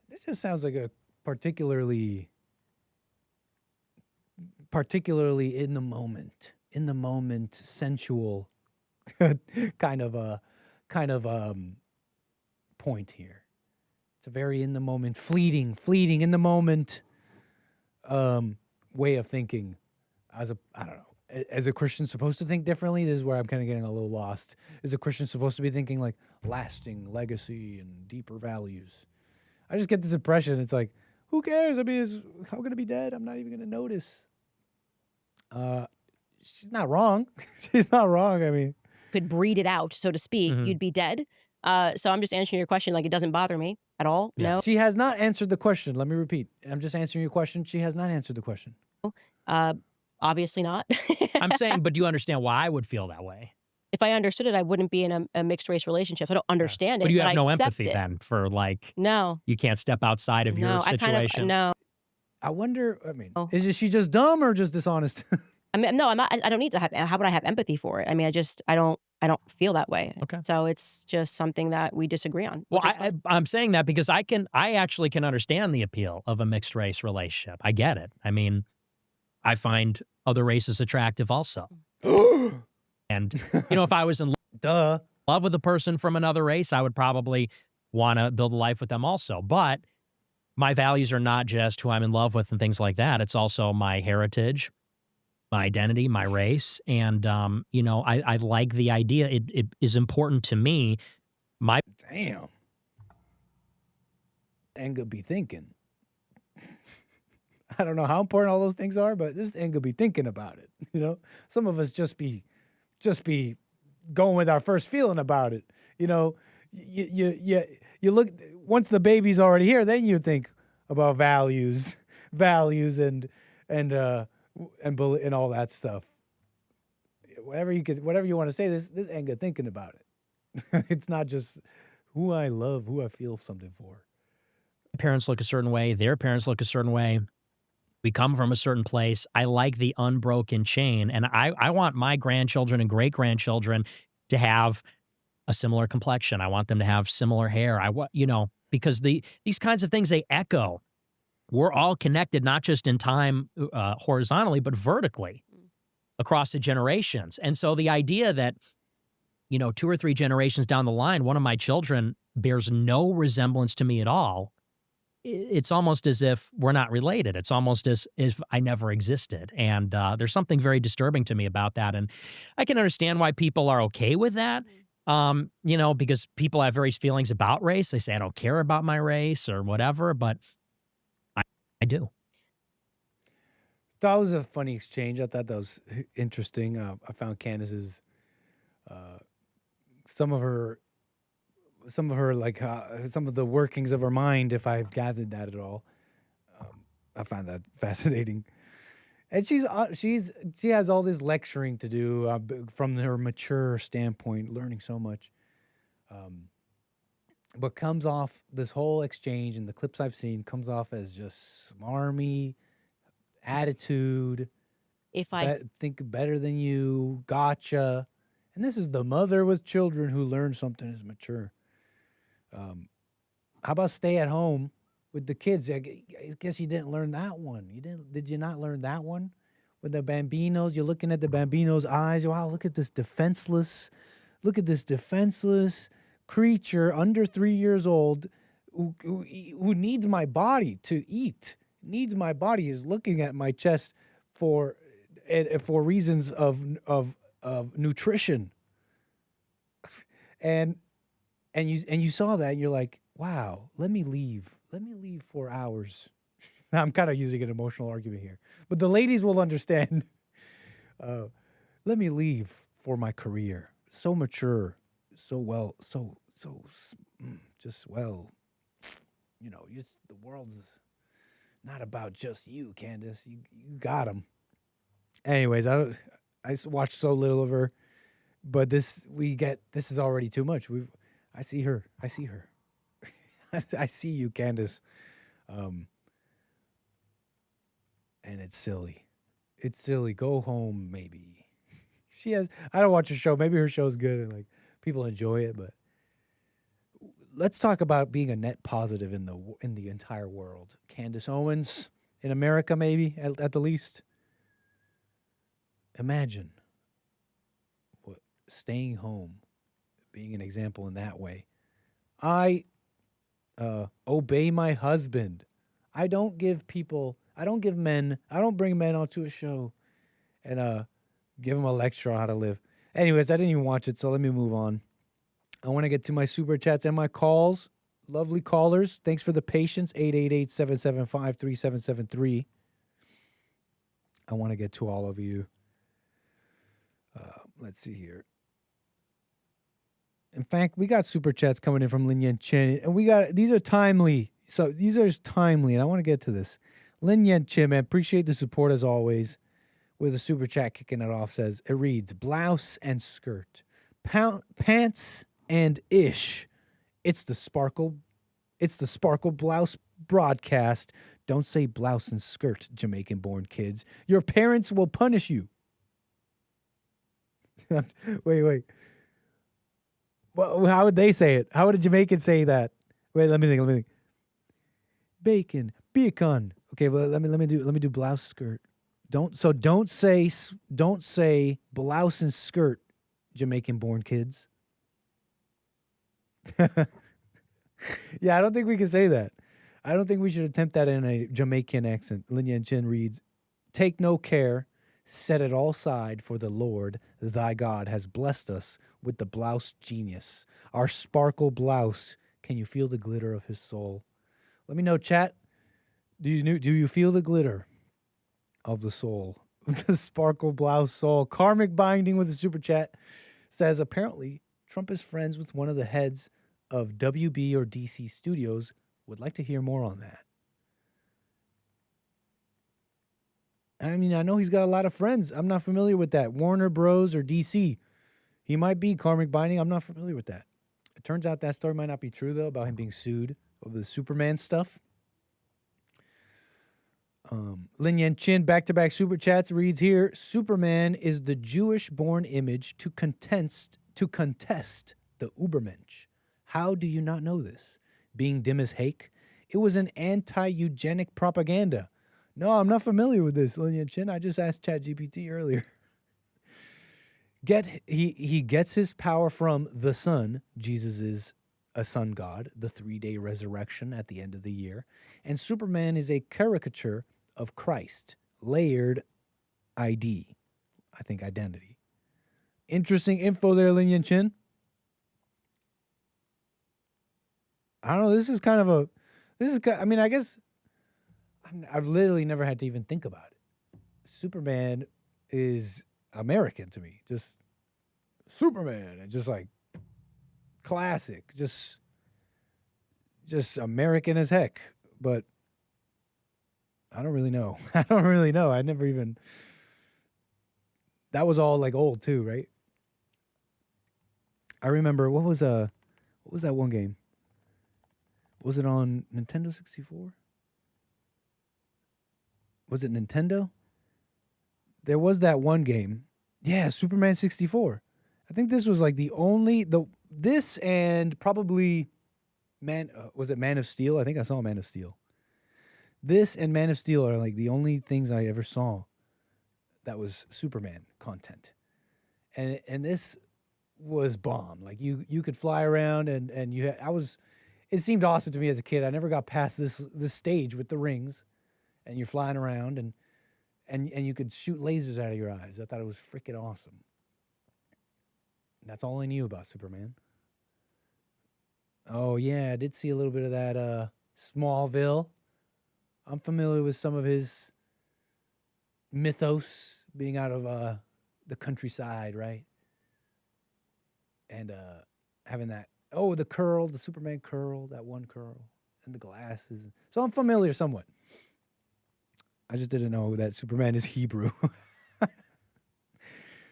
This just sounds like a particularly in the moment, sensual kind of point here. It's a very in the moment, fleeting in the moment way of thinking. I don't know. As a Christian supposed to think differently? This is where I'm kind of getting a little lost. Is a Christian supposed to be thinking like lasting legacy and deeper values? I just get this impression. It's like, who cares? I mean, how can it be dead? I'm not even going to notice. She's not wrong. She's not wrong. I mean, could breed it out, so to speak, you'd be dead. So I'm just answering your question. Like, it doesn't bother me at all. Yeah. No. She has not answered the question. Let me repeat. I'm just answering your question. She has not answered the question. Obviously not. I'm saying, but do you understand why I would feel that way? If I understood it, I wouldn't be in a mixed race relationship. I don't understand it. But you have no I accept empathy it. then for like, no, you can't step outside of your situation. No. I wonder, is she just dumb or just dishonest? I mean, no, I'm not. I don't need to have. How would I have empathy for it? I mean, I don't feel that way. Okay. So it's just something that we disagree on. Well, I'm saying that because I actually can understand the appeal of a mixed race relationship. I get it. I mean, I find other races attractive also. And, if I was in love with a person from another race, I would probably want to build a life with them also. But my values are not just who I'm in love with and things like that. It's also my heritage, my identity, my race. And, I like the idea. It is important to me. Damn. Ain't be thinking. I don't know how important all those things are, but this ain't gonna be thinking about it. Some of us just be going with our first feeling about it. You look, once the baby's already here, then you think about values and all that stuff. Whatever you want to say, this ain't good thinking about it. It's not just who I love, who I feel something for. Parents look a certain way, their parents look a certain way. We come from a certain place. I like the unbroken chain, and I want my grandchildren and great-grandchildren to have a similar complexion. I want them to have similar hair. Because these kinds of things, they echo. We're all connected, not just in time horizontally, but vertically across the generations. And so the idea that, 2 or 3 generations down the line, one of my children bears no resemblance to me at all, it's almost as if we're not related. It's almost as if I never existed. And there's something very disturbing to me about that. And I can understand why people are okay with that, because people have various feelings about race. They say, I don't care about my race or whatever, but I do. That was a funny exchange. I thought that was interesting. I found Candace's, some of the workings of her mind, if I've gathered that at all. I find that fascinating. And she has all this lecturing to do from her mature standpoint, learning so much. But comes off, this whole exchange and the clips I've seen comes off as just smarmy attitude. If I think better than you, gotcha. And this is the mother with children who learned something is mature. How about stay at home with the kids? I guess you didn't learn that one. Did you not learn that one? With the Bambinos, you're looking at the Bambino's eyes. Wow, look at this defenseless creature under 3 years old who needs my body to eat. Needs my body, is looking at my chest for reasons of nutrition. And you saw that, and you're like, wow, let me leave for hours. I'm kind of using an emotional argument here, but the ladies will understand. Let me leave for my career. So mature, so well, just well. The world's not about just you, Candace. You got them. Anyways, I watched so little of her, but this is already too much. I see her. I see you, Candace. And it's silly. Go home, maybe. I don't watch her show. Maybe her show's good and people enjoy it, but let's talk about being a net positive in the entire world. Candace Owens in America, maybe at the least. Imagine staying home, being an example in that way. I obey my husband. I don't bring men onto a show and give them a lecture on how to live. Anyways, I didn't even watch it, so let me move on. I want to get to my super chats and my calls. Lovely callers. Thanks for the patience. 888-775-3773. I want to get to all of you. Let's see here. In fact, we got super chats coming in from Lin Yan Chin, and these are timely. So these are timely, and I want to get to this. Lin Yan Chin, man, appreciate the support as always. With a super chat kicking it off, says, it reads, blouse and skirt, pants and ish. It's the sparkle blouse broadcast. Don't say blouse and skirt, Jamaican-born kids. Your parents will punish you. Wait. Well, how would they say it? How would a Jamaican say that? Wait, let me think. Bacon. Okay, well, let me do blouse skirt. Don't say blouse and skirt, Jamaican-born kids. Yeah, I don't think we can say that. I don't think we should attempt that in a Jamaican accent. Lin Yan Chin reads, take no care, set it all aside, for the Lord thy God has blessed us with the blouse genius. Our sparkle blouse. Can you feel the glitter of his soul? Let me know, chat. Do you feel the glitter of the soul? The sparkle blouse soul. Karmic Binding with a super chat says, apparently Trump is friends with one of the heads of WB or DC Studios. Would like to hear more on that. I mean, I know he's got a lot of friends. I'm not familiar with that. Warner Bros. Or DC. He might be Karmic Binding. I'm not familiar with that. It turns out that story might not be true, though, about him being sued over the Superman stuff. Lin Yan Chin, back-to-back super chats, reads here, Superman is the Jewish-born image to contest the Ubermensch. How do you not know this? Being dim as hake? It was an anti-eugenic propaganda. No, I'm not familiar with this, Lin Yan Chin. I just asked ChatGPT earlier. He gets his power from the sun. Jesus is a sun god, the 3-day resurrection at the end of the year. And Superman is a caricature of Christ, layered ID. I think identity. Interesting info there, Lin Yan Chin. I don't know. I guess I've literally never had to even think about it. Superman is American to me. Just Superman and just like classic, just American as heck. But I don't really know. I never even. That was all like old too, right? I remember what was that one game? Was it on Nintendo 64? Was it Nintendo? There was that one game. Yeah, Superman 64. I think this was like this and probably was it Man of Steel? I think I saw Man of Steel. This and Man of Steel are like the only things I ever saw that was Superman content. And this was bomb. Like you could fly around and it seemed awesome to me as a kid. I never got past this stage with the rings and you're flying around and you could shoot lasers out of your eyes. I thought it was freaking awesome. That's all I knew about Superman. Oh yeah, I did see a little bit of that Smallville. I'm familiar with some of his mythos being out of the countryside, right? And having that, the Superman curl, that one curl, and the glasses. So I'm familiar somewhat. I just didn't know that Superman is Hebrew.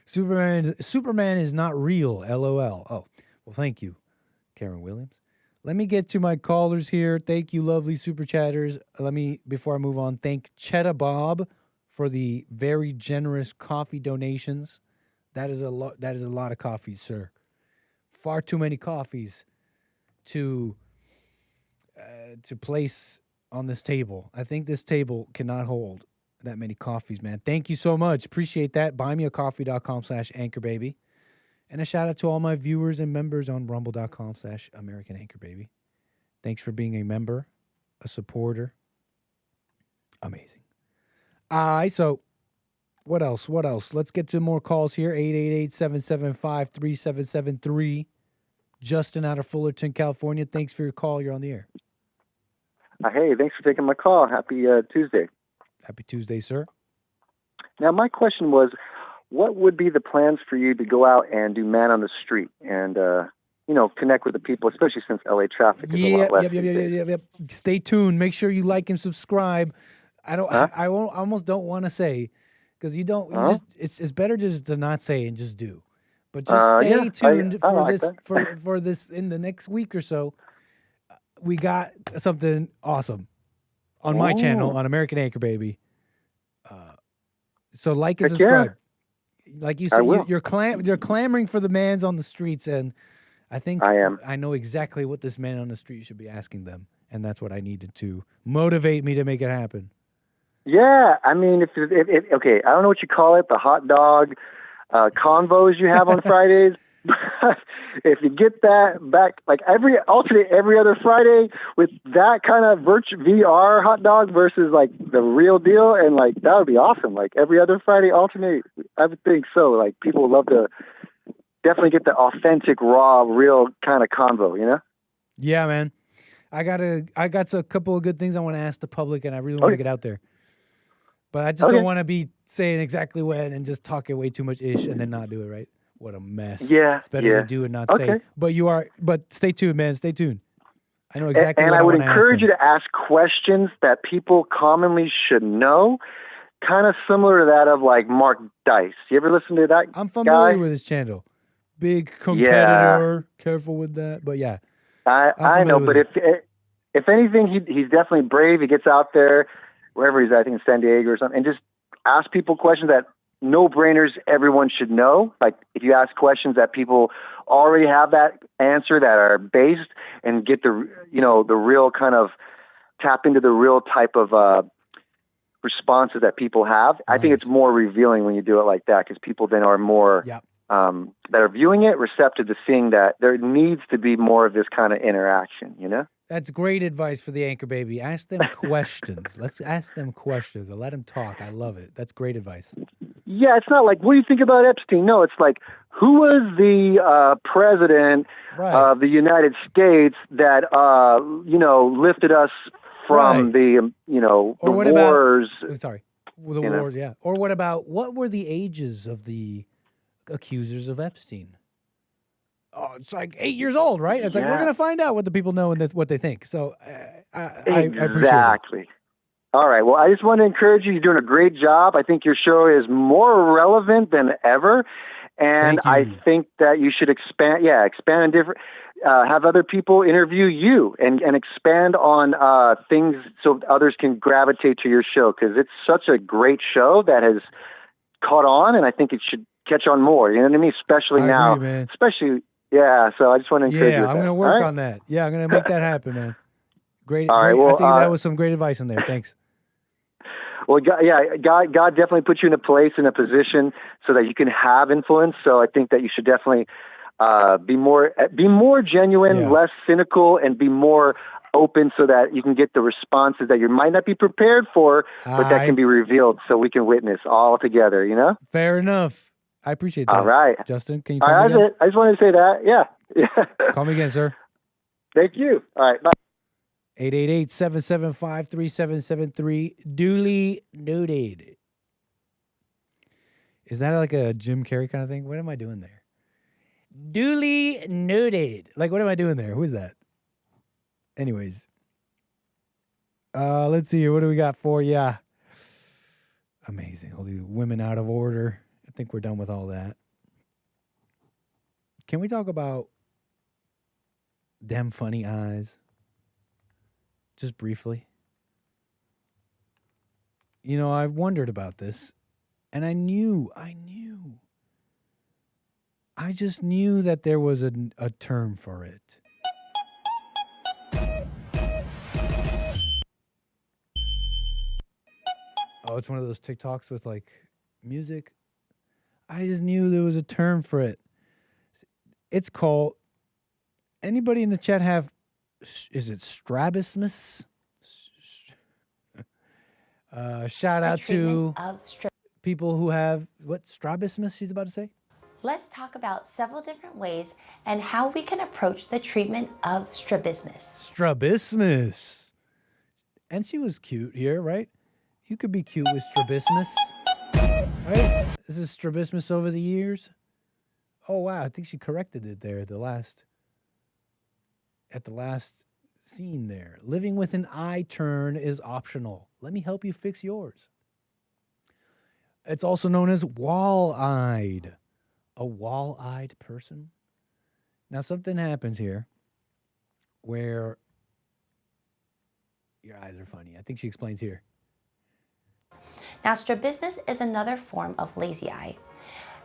Superman is not real, LOL. Oh, well, thank you, Karen Williams. Let me get to my callers here. Thank you, lovely super chatters. Before I move on, thank Cheddar Bob for the very generous coffee donations. That is a lot of coffee, sir. Far too many coffees to place on this table. I think this table cannot hold that many coffees, man. Thank you so much. Appreciate that. Buymeacoffee.com/anchorbaby. And a shout out to all my viewers and members on rumble.com/AmericanAnchorBaby. Thanks for being a member, a supporter. Amazing. So what else? Let's get to more calls here. 888-775-3773. Justin out of Fullerton, California. Thanks for your call. You're on the air. Hey, thanks for taking my call. Happy Tuesday. Happy Tuesday, sir. Now, my question was, what would be the plans for you to go out and do man on the street and, connect with the people, especially since LA traffic is a lot less these days? Yep. Stay tuned. Make sure you like and subscribe. I almost don't want to say, because you don't. You just, it's better just to not say and just do. But just stay tuned for this in the next week or so. We got something awesome on my channel on American Anchor Baby. So like and subscribe. Like you said, you're clamoring for the mans on the streets, and I think I know exactly what this man on the street should be asking them, and that's what I needed to motivate me to make it happen. Yeah, I mean, if okay, I don't know what you call it, the hot dog convos you have on Fridays. If you get that back, like alternate every other Friday with that kind of VR hot dog versus like the real deal, and like that would be awesome. Like every other Friday alternate, I would think so. Like people would love to definitely get the authentic, raw, real kind of convo, you know? Yeah, man. I got a couple of good things I want to ask the public, and I really want to get out there. But I just don't want to be saying exactly when and just talking way too much ish and then not do it right. What a mess. Yeah. It's better to do and not say. But stay tuned, man. Stay tuned. I know exactly and what I would want to encourage you to ask questions that people commonly should know, kind of similar to that of like Mark Dice. You ever listen to that I'm familiar guy? with his channel. Big competitor. Careful with that. But yeah. I know, but if anything, he's definitely brave. He gets out there, wherever he's at, I think in San Diego or something, and just ask people questions that no-brainers everyone should know. Like if you ask questions that people already have that answer, that are based, and get the real kind of tap into the real type of responses that people have. Nice. I think it's more revealing when you do it like that, because people then are more that are viewing it receptive to seeing that there needs to be more of this kind of interaction, you know? That's great advice for the Anchor Baby. Ask them questions. Let's ask them questions and let them talk. I love it. That's great advice. Yeah, it's not like, what do you think about Epstein? No, it's like, who was the president of the United States that, lifted us from the wars? The wars, yeah. Or what were the ages of the accusers of Epstein? Oh, it's like 8 years old, right? It's like, we're going to find out what the people know and what they think. So I appreciate it. All right. Well, I just want to encourage you. You're doing a great job. I think your show is more relevant than ever. And I think that you should expand on different, have other people interview you and expand on things so others can gravitate to your show, because it's such a great show that has caught on, and I think it should catch on more. You know what I mean? Especially now. Agree, man. Yeah, so I just want to encourage you. Yeah, I'm going to work on that. Yeah, I'm going to make that happen, man. Great. All right. Well, I think that was some great advice in there. Thanks. Well, God definitely put you in a place, in a position, so that you can have influence. So I think that you should definitely be more genuine, less cynical, and be more open, so that you can get the responses that you might not be prepared for, but that can be revealed, so we can witness all together. You know. Fair enough. I appreciate that. All right, Justin, can you call me again? That's it. I just wanted to say that. Yeah. Call me again, sir. Thank you. All right. Bye. 888-775-3773. Duly noted. Is that like a Jim Carrey kind of thing? What am I doing there? Duly noted. Like, what am I doing there? Who is that? Anyways. Let's see here. What do we got for you? Amazing. All the women out of order. I think we're done with all that. Can we talk about them funny eyes? Just briefly. You know, I've wondered about this, and I just knew that there was a term for it. Oh, it's one of those TikToks with like music. I just knew there was a term for it. It's called. Anybody in the chat have? Is it strabismus? Shout out to people who have what strabismus? She's about to say. Let's talk about several different ways and how we can approach the treatment of strabismus. Strabismus. And she was cute here, right? You could be cute with strabismus. Right? This is strabismus over the years. Oh, wow. I think she corrected it there at the last scene there. Living with an eye turn is optional. Let me help you fix yours. It's also known as wall-eyed. A wall-eyed person. Now, something happens here where your eyes are funny. I think she explains here. Now, strabismus is another form of lazy eye.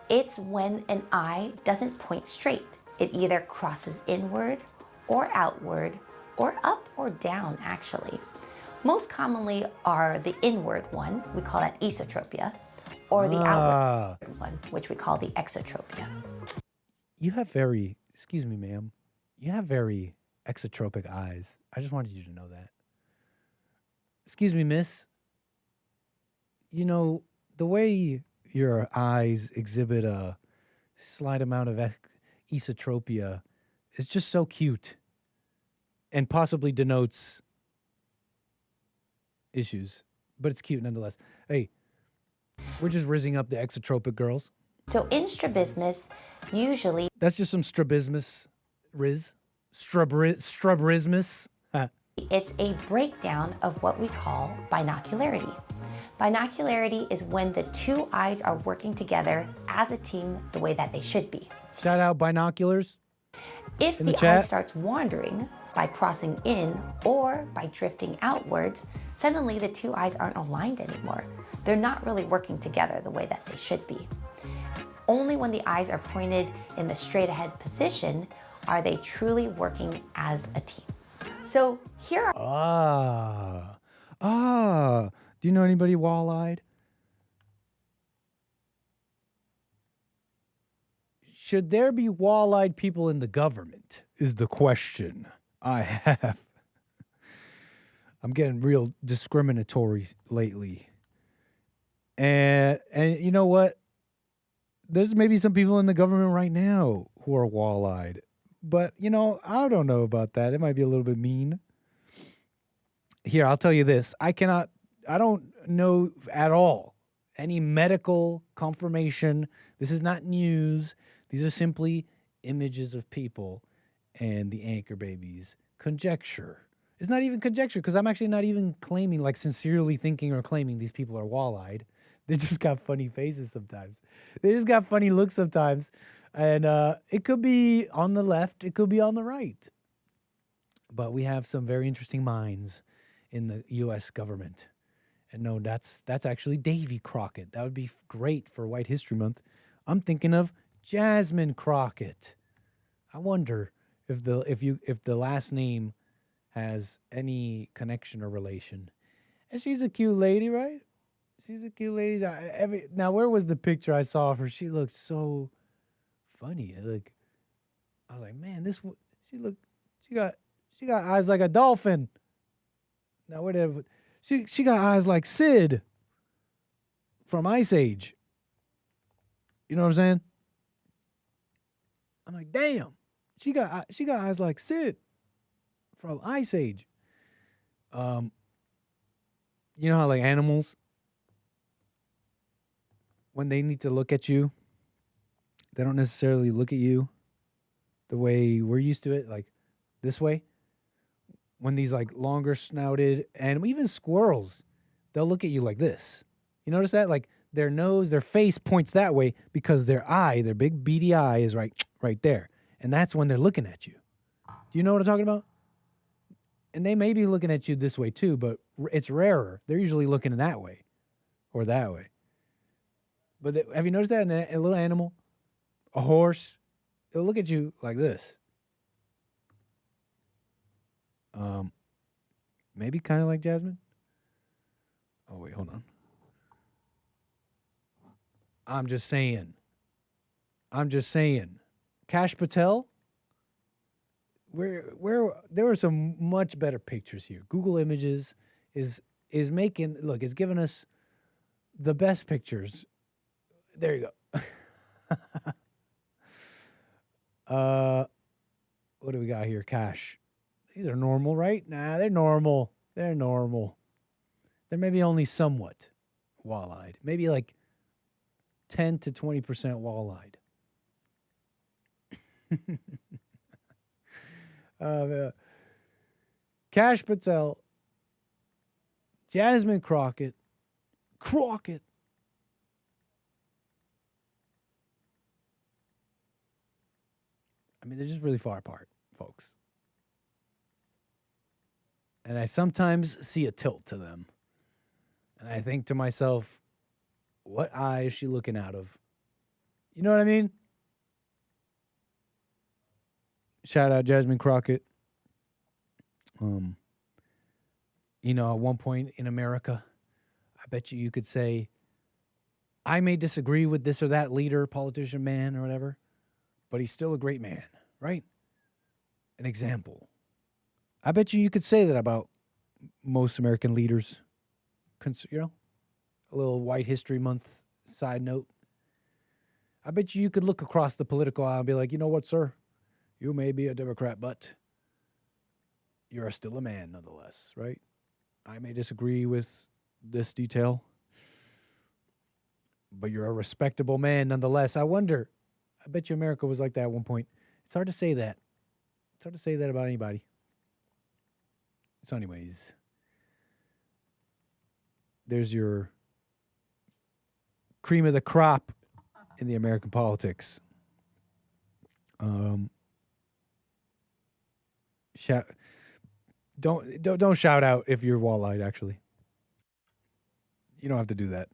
It's when an eye doesn't point straight. It either crosses inward or outward or up or down, actually. Most commonly are the inward one, we call that esotropia, or the outward one, which we call the exotropia. You have very, excuse me, ma'am, you have very exotropic eyes. I just wanted you to know that. Excuse me, miss. You know, the way your eyes exhibit a slight amount of esotropia is just so cute and possibly denotes issues, but it's cute nonetheless. Hey, we're just rizzing up the exotropic girls. So in strabismus, usually... That's just some strabismus riz. Strabismus. It's a breakdown of what we call binocularity. Binocularity is when the two eyes are working together as a team the way that they should be. Shout out binoculars. If the eye starts wandering by crossing in or by drifting outwards, suddenly the two eyes aren't aligned anymore. They're not really working together the way that they should be. Only when the eyes are pointed in the straight ahead position are they truly working as a team. So here are... Do you know anybody wall-eyed? Should there be wall-eyed people in the government is the question I have. I'm getting real discriminatory lately. And you know what? There's maybe some people in the government right now who are wall-eyed. But, you know, I don't know about that. It might be a little bit mean. Here, I'll tell you this. I don't know at all any medical confirmation. This is not news. These are simply images of people and the anchor babies. Conjecture. It's not even conjecture because I'm actually not even claiming, like sincerely thinking or claiming these people are wall-eyed. They just got funny faces sometimes. They just got funny looks sometimes. And it could be on the left. It could be on the right. But we have some very interesting minds in the U.S. government. And no, that's actually Davy Crockett. That would be great for White History Month. I'm thinking of Jasmine Crockett. I wonder if the last name has any connection or relation. And she's a cute lady, right? She's a cute lady. Now, where was the picture I saw of her? She looked so funny. I was like, man, she got eyes like a dolphin. Now, whatever. She got eyes like Sid from Ice Age. You know what I'm saying? I'm like, damn. She got eyes like Sid from Ice Age. You know how like animals, when they need to look at you, they don't necessarily look at you the way we're used to it, like this way. When these like longer snouted and even squirrels, they'll look at you like this. You notice that? Like their nose, their face points that way because their eye, their big beady eye is right there. And that's when they're looking at you. Do you know what I'm talking about? And they may be looking at you this way too, but it's rarer. They're usually looking that way or that way. But have you noticed that in a little animal? A horse, they'll look at you like this. Maybe kind of like Jasmine. Oh, wait, hold on. I'm just saying. Kash Patel, where there were some much better pictures here. Google Images is giving us the best pictures. There you go. What do we got here? Kash. These are normal, right? Nah, they're normal. They're normal. They're maybe only somewhat wall-eyed. Maybe like 10 to 20% wall-eyed. Kash Patel, Jasmine Crockett. I mean, they're just really far apart, folks. And I sometimes see a tilt to them. And I think to myself, what eye is she looking out of? You know what I mean? Shout out Jasmine Crockett. At one point in America, I bet you could say, I may disagree with this or that leader, politician, man, or whatever, but he's still a great man, right? An example. I bet you could say that about most American leaders. A little White History Month side note. I bet you could look across the political aisle and be like, you know what, sir? You may be a Democrat, but you're still a man nonetheless, right? I may disagree with this detail, but you're a respectable man nonetheless. I bet you America was like that at one point. It's hard to say that. It's hard to say that about anybody. So anyways, there's your cream of the crop in the American politics. Don't shout out if you're wall-eyed, actually. You don't have to do that.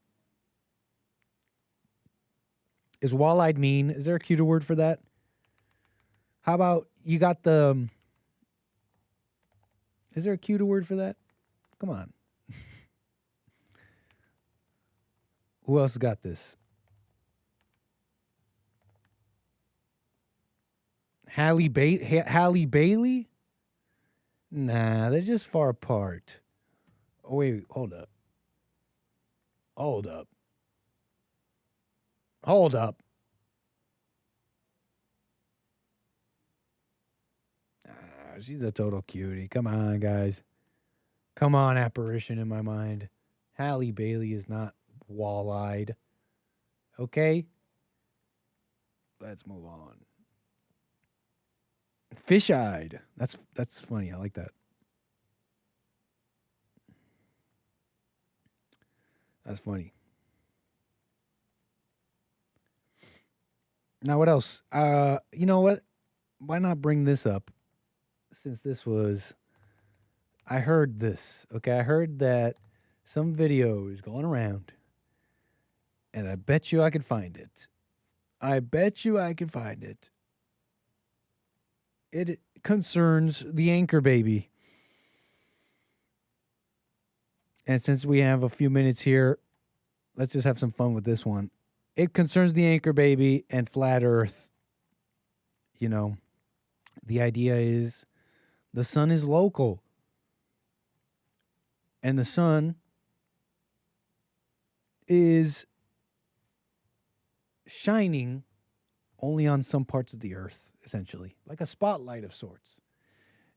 Is wall-eyed mean? Is there a cuter word for that? How about you got the... Is there a cuter word for that? Come on. Who else got this? Halle Bailey? Nah, they're just far apart. Oh, wait, hold up. She's a total cutie. Come on, guys. Come on, apparition in my mind. Halle Bailey is not wall-eyed. Okay? Let's move on. Fish-eyed. That's funny. I like that. That's funny. Now, what else? You know what? Why not bring this up? Since this was... I heard this, okay? I heard that some video is going around, and I bet you I could find it. It concerns the anchor baby. And since we have a few minutes here, let's just have some fun with this one. It concerns the anchor baby and flat earth. You know, the idea is the sun is local. And the sun is shining only on some parts of the earth, essentially, like a spotlight of sorts.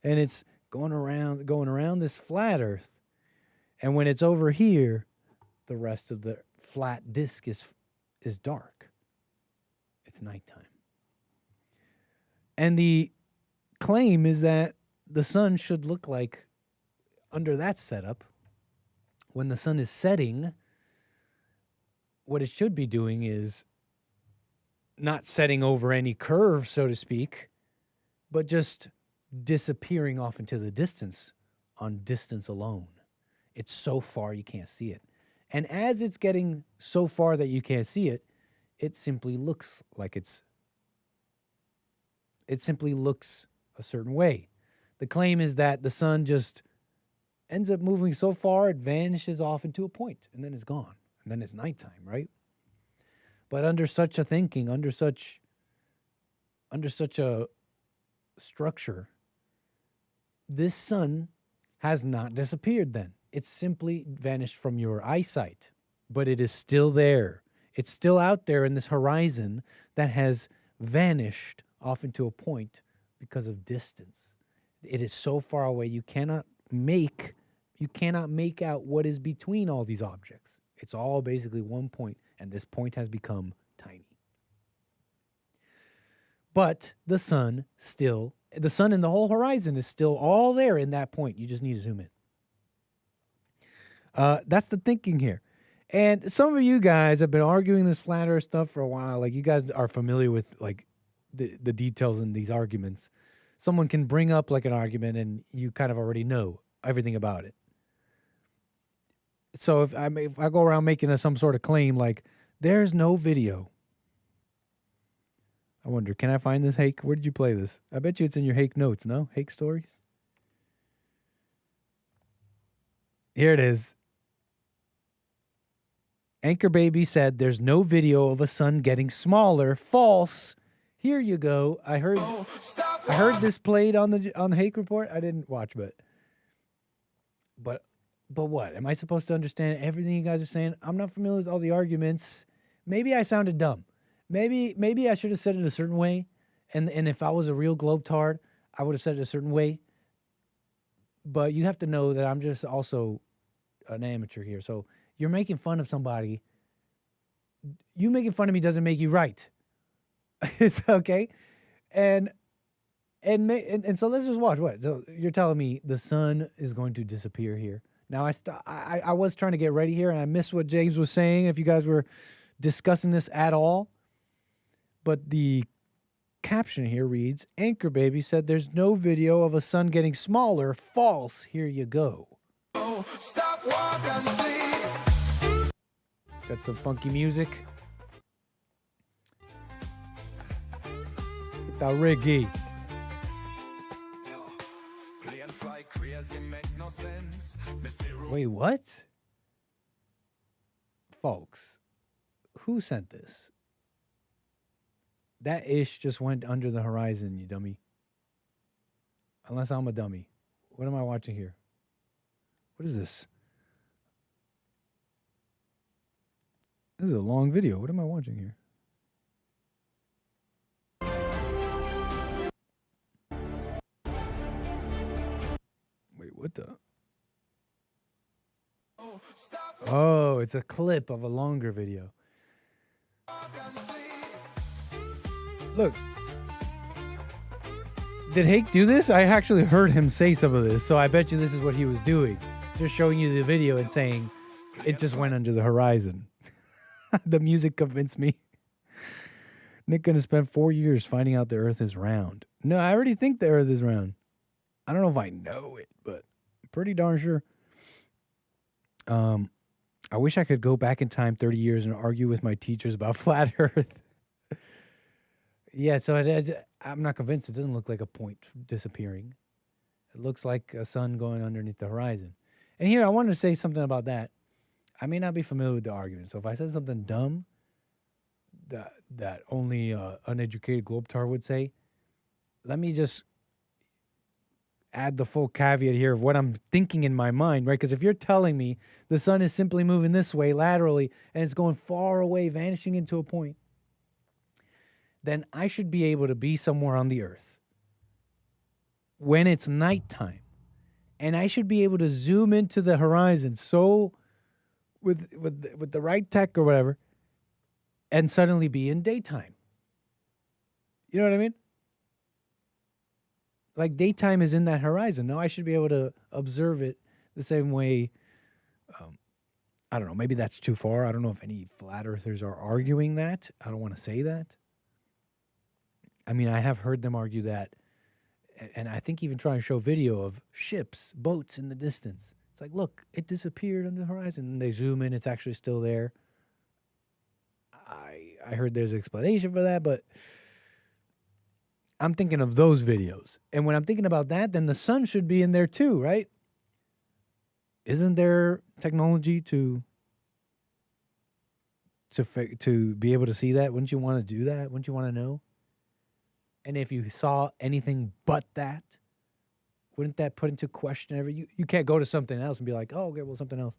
And it's going around this flat earth. And when it's over here, the rest of the flat disk is dark. It's nighttime. And the claim is that the sun should look like, under that setup, when the sun is setting, what it should be doing is not setting over any curve, so to speak, but just disappearing off into the distance on distance alone. It's so far you can't see it. And as it's getting so far that you can't see it, it simply looks like it simply looks a certain way. The claim is that the sun just ends up moving so far, it vanishes off into a point, and then it's gone. And then it's nighttime, right? But under such a thinking, under such a structure, this sun has not disappeared then. It's simply vanished from your eyesight, but it is still there. It's still out there in this horizon that has vanished off into a point because of distance. It is so far away you cannot make out what is between all these objects. It's all basically one point, and this point has become tiny. But the sun and the whole horizon is still all there in that point. You just need to zoom in. That's the thinking here. And some of you guys have been arguing this flat earth stuff for a while. Like, you guys are familiar with like the details in these arguments. Someone can bring up like an argument and you kind of already know everything about it. So if I go around making some sort of claim like there's no video. I wonder, can I find this, Hake? Where did you play this? I bet you it's in your Hake notes, no? Hake stories? Here it is. Anchor Baby said there's no video of a sun getting smaller. False. Here you go. I heard this played on the Hake Report. I didn't watch, but what? Am I supposed to understand everything you guys are saying? I'm not familiar with all the arguments. Maybe I sounded dumb. Maybe I should have said it a certain way. And if I was a real globetard, I would have said it a certain way. But you have to know that I'm just also an amateur here. So you're making fun of somebody. You making fun of me doesn't make you right. It's okay. And so let's just watch. What? So you're telling me the sun is going to disappear here. Now, I was trying to get ready here, and I missed what James was saying, if you guys were discussing this at all. But the caption here reads, Anchor Baby said there's no video of a sun getting smaller. False. Here you go. Oh, stop, walk, and sleep. Got some funky music. Get that reggae. Wait, what? Folks, who sent this? That ish just went under the horizon, you dummy. Unless I'm a dummy. What am I watching here? What is this? This is a long video. What am I watching here? Wait, what the? Oh, it's a clip of a longer video. Look. Did Hake do this? I actually heard him say some of this, so I bet you this is what he was doing. Just showing you the video and saying, it just went under the horizon. The music convinced me. Nick gonna spend 4 years finding out the earth is round. No, I already think the earth is round. I don't know if I know it, but I'm pretty darn sure. I wish I could go back in time 30 years and argue with my teachers about flat earth. Yeah, so I'm not convinced. It doesn't look like a point disappearing. It looks like a sun going underneath the horizon. And here, I wanted to say something about that. I may not be familiar with the argument. So if I said something dumb that only uneducated globetar would say, let me just add the full caveat here of what I'm thinking in my mind, right? Because if you're telling me the sun is simply moving this way laterally and it's going far away, vanishing into a point, then I should be able to be somewhere on the earth when it's nighttime. And I should be able to zoom into the horizon so with the right tech or whatever and suddenly be in daytime. You know what I mean? Like daytime is in that horizon. No, I should be able to observe it the same way. I don't know. Maybe that's too far. I don't know if any flat earthers are arguing that. I don't want to say that. I mean, I have heard them argue that. And I think even try and show video of ships, boats in the distance. It's like, look, it disappeared on the horizon. And they zoom in. It's actually still there. I heard there's an explanation for that, but I'm thinking of those videos. And when I'm thinking about that, then the sun should be in there too, right? Isn't there technology to to be able to see that? Wouldn't you want to do that? Wouldn't you want to know? And if you saw anything but that, wouldn't that put into question you can't go to something else and be like, oh, okay, well, something else.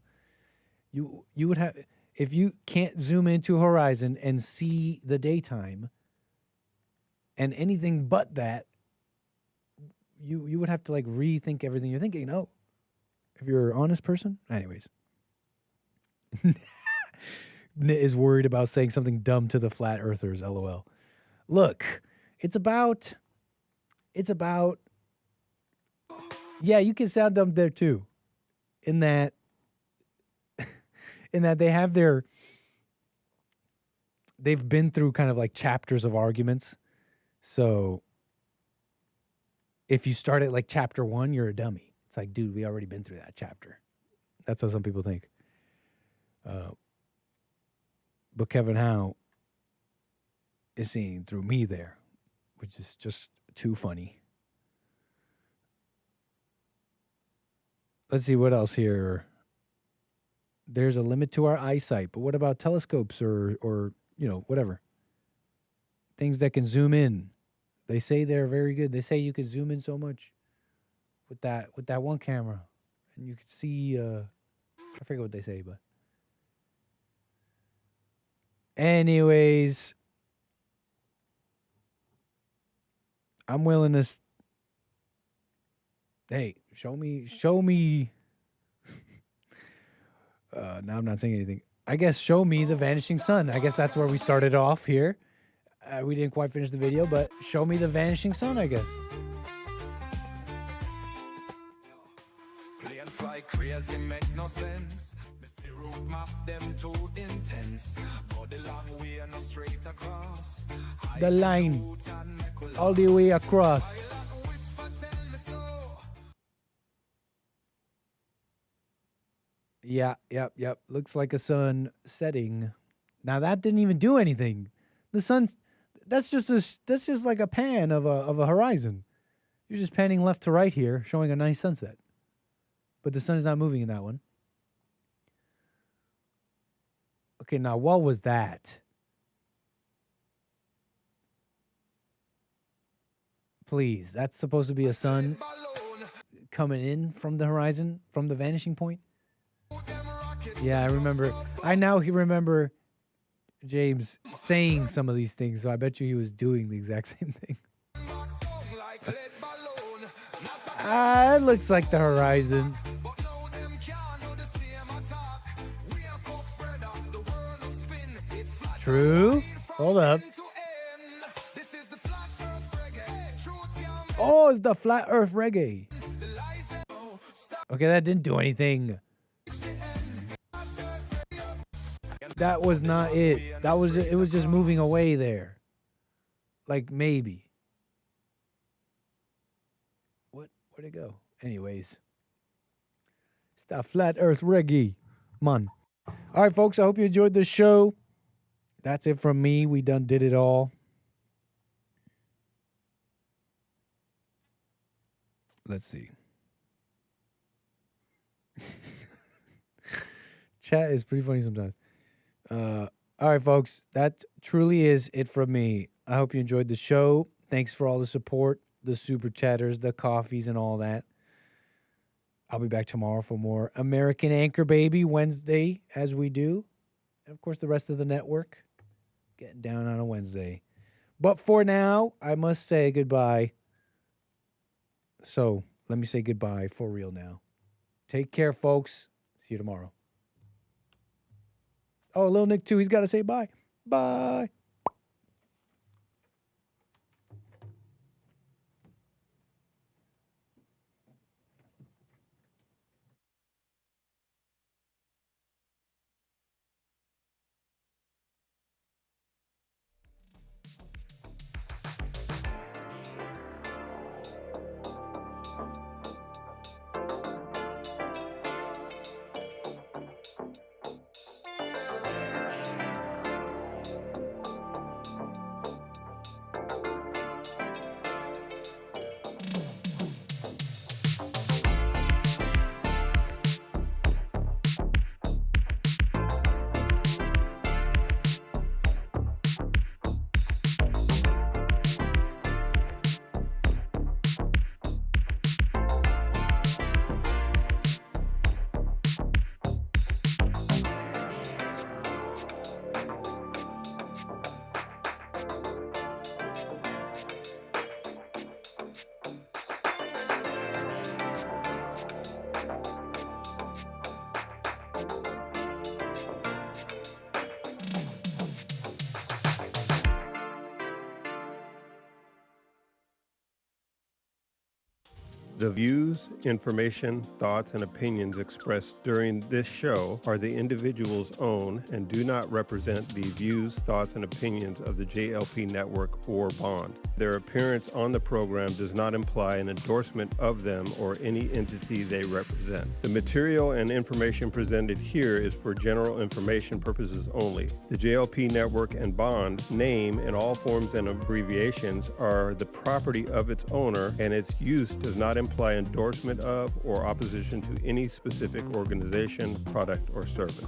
You would have, if you can't zoom into a horizon and see the daytime and anything but that, you would have to like rethink everything you're thinking. No, if you're an honest person. Anyways. Is worried about saying something dumb to the flat earthers, LOL. Look, it's about, yeah, you can sound dumb there too. In that they've been through kind of like chapters of arguments. So if you start at like chapter 1, you're a dummy. It's like, dude, we already been through that chapter. That's how some people think. But Kevin Howe is seeing through me there, which is just too funny. Let's see what else here. There's a limit to our eyesight, but what about telescopes or whatever? Things that can zoom in. They say they're very good. They say you can zoom in so much with that one camera, and you can see. I forget what they say, but anyways, I'm willing to. Hey, show me. Now I'm not saying anything. I guess show me the vanishing sun. I guess that's where we started off here. We didn't quite finish the video, but show me the vanishing sun, I guess. The line all the way across. Yeah, yep. Looks like a sun setting. Now that didn't even do anything. The sun's that's just like a pan of a horizon. You're just panning left to right here, showing a nice sunset. But the sun is not moving in that one. Okay, now what was that? Please, that's supposed to be a sun coming in from the horizon, from the vanishing point? Yeah, I remember. I now remember James saying some of these things, so I bet you he was doing the exact same thing. It looks like the horizon. True. Hold up. Oh, it's the flat earth reggae. Okay, that didn't do anything. That was not it. It was just moving away there. Like maybe. Where'd it go? Anyways. It's that flat earth reggae. Man. All right, folks, I hope you enjoyed the show. That's it from me. We done did it all. Let's see. Chat is pretty funny sometimes. All right, folks. That truly is it from me. I hope you enjoyed the show. Thanks for all the support, the super chatters, the coffees, and all that. I'll be back tomorrow for more American Anchor Baby Wednesday, as we do. And, of course, the rest of the network getting down on a Wednesday. But for now, I must say goodbye. So let me say goodbye for real now. Take care, folks. See you tomorrow. Oh, Lil Nick, too. He's got to say bye. Bye. The views, information, thoughts, and opinions expressed during this show are the individual's own and do not represent the views, thoughts, and opinions of the JLP Network or Bond. Their appearance on the program does not imply an endorsement of them or any entity they represent. The material and information presented here is for general information purposes only. The JLP Network and Bond name and all forms and abbreviations are the property of its owner, and its use does not imply endorsement of or opposition to any specific organization, product, or service.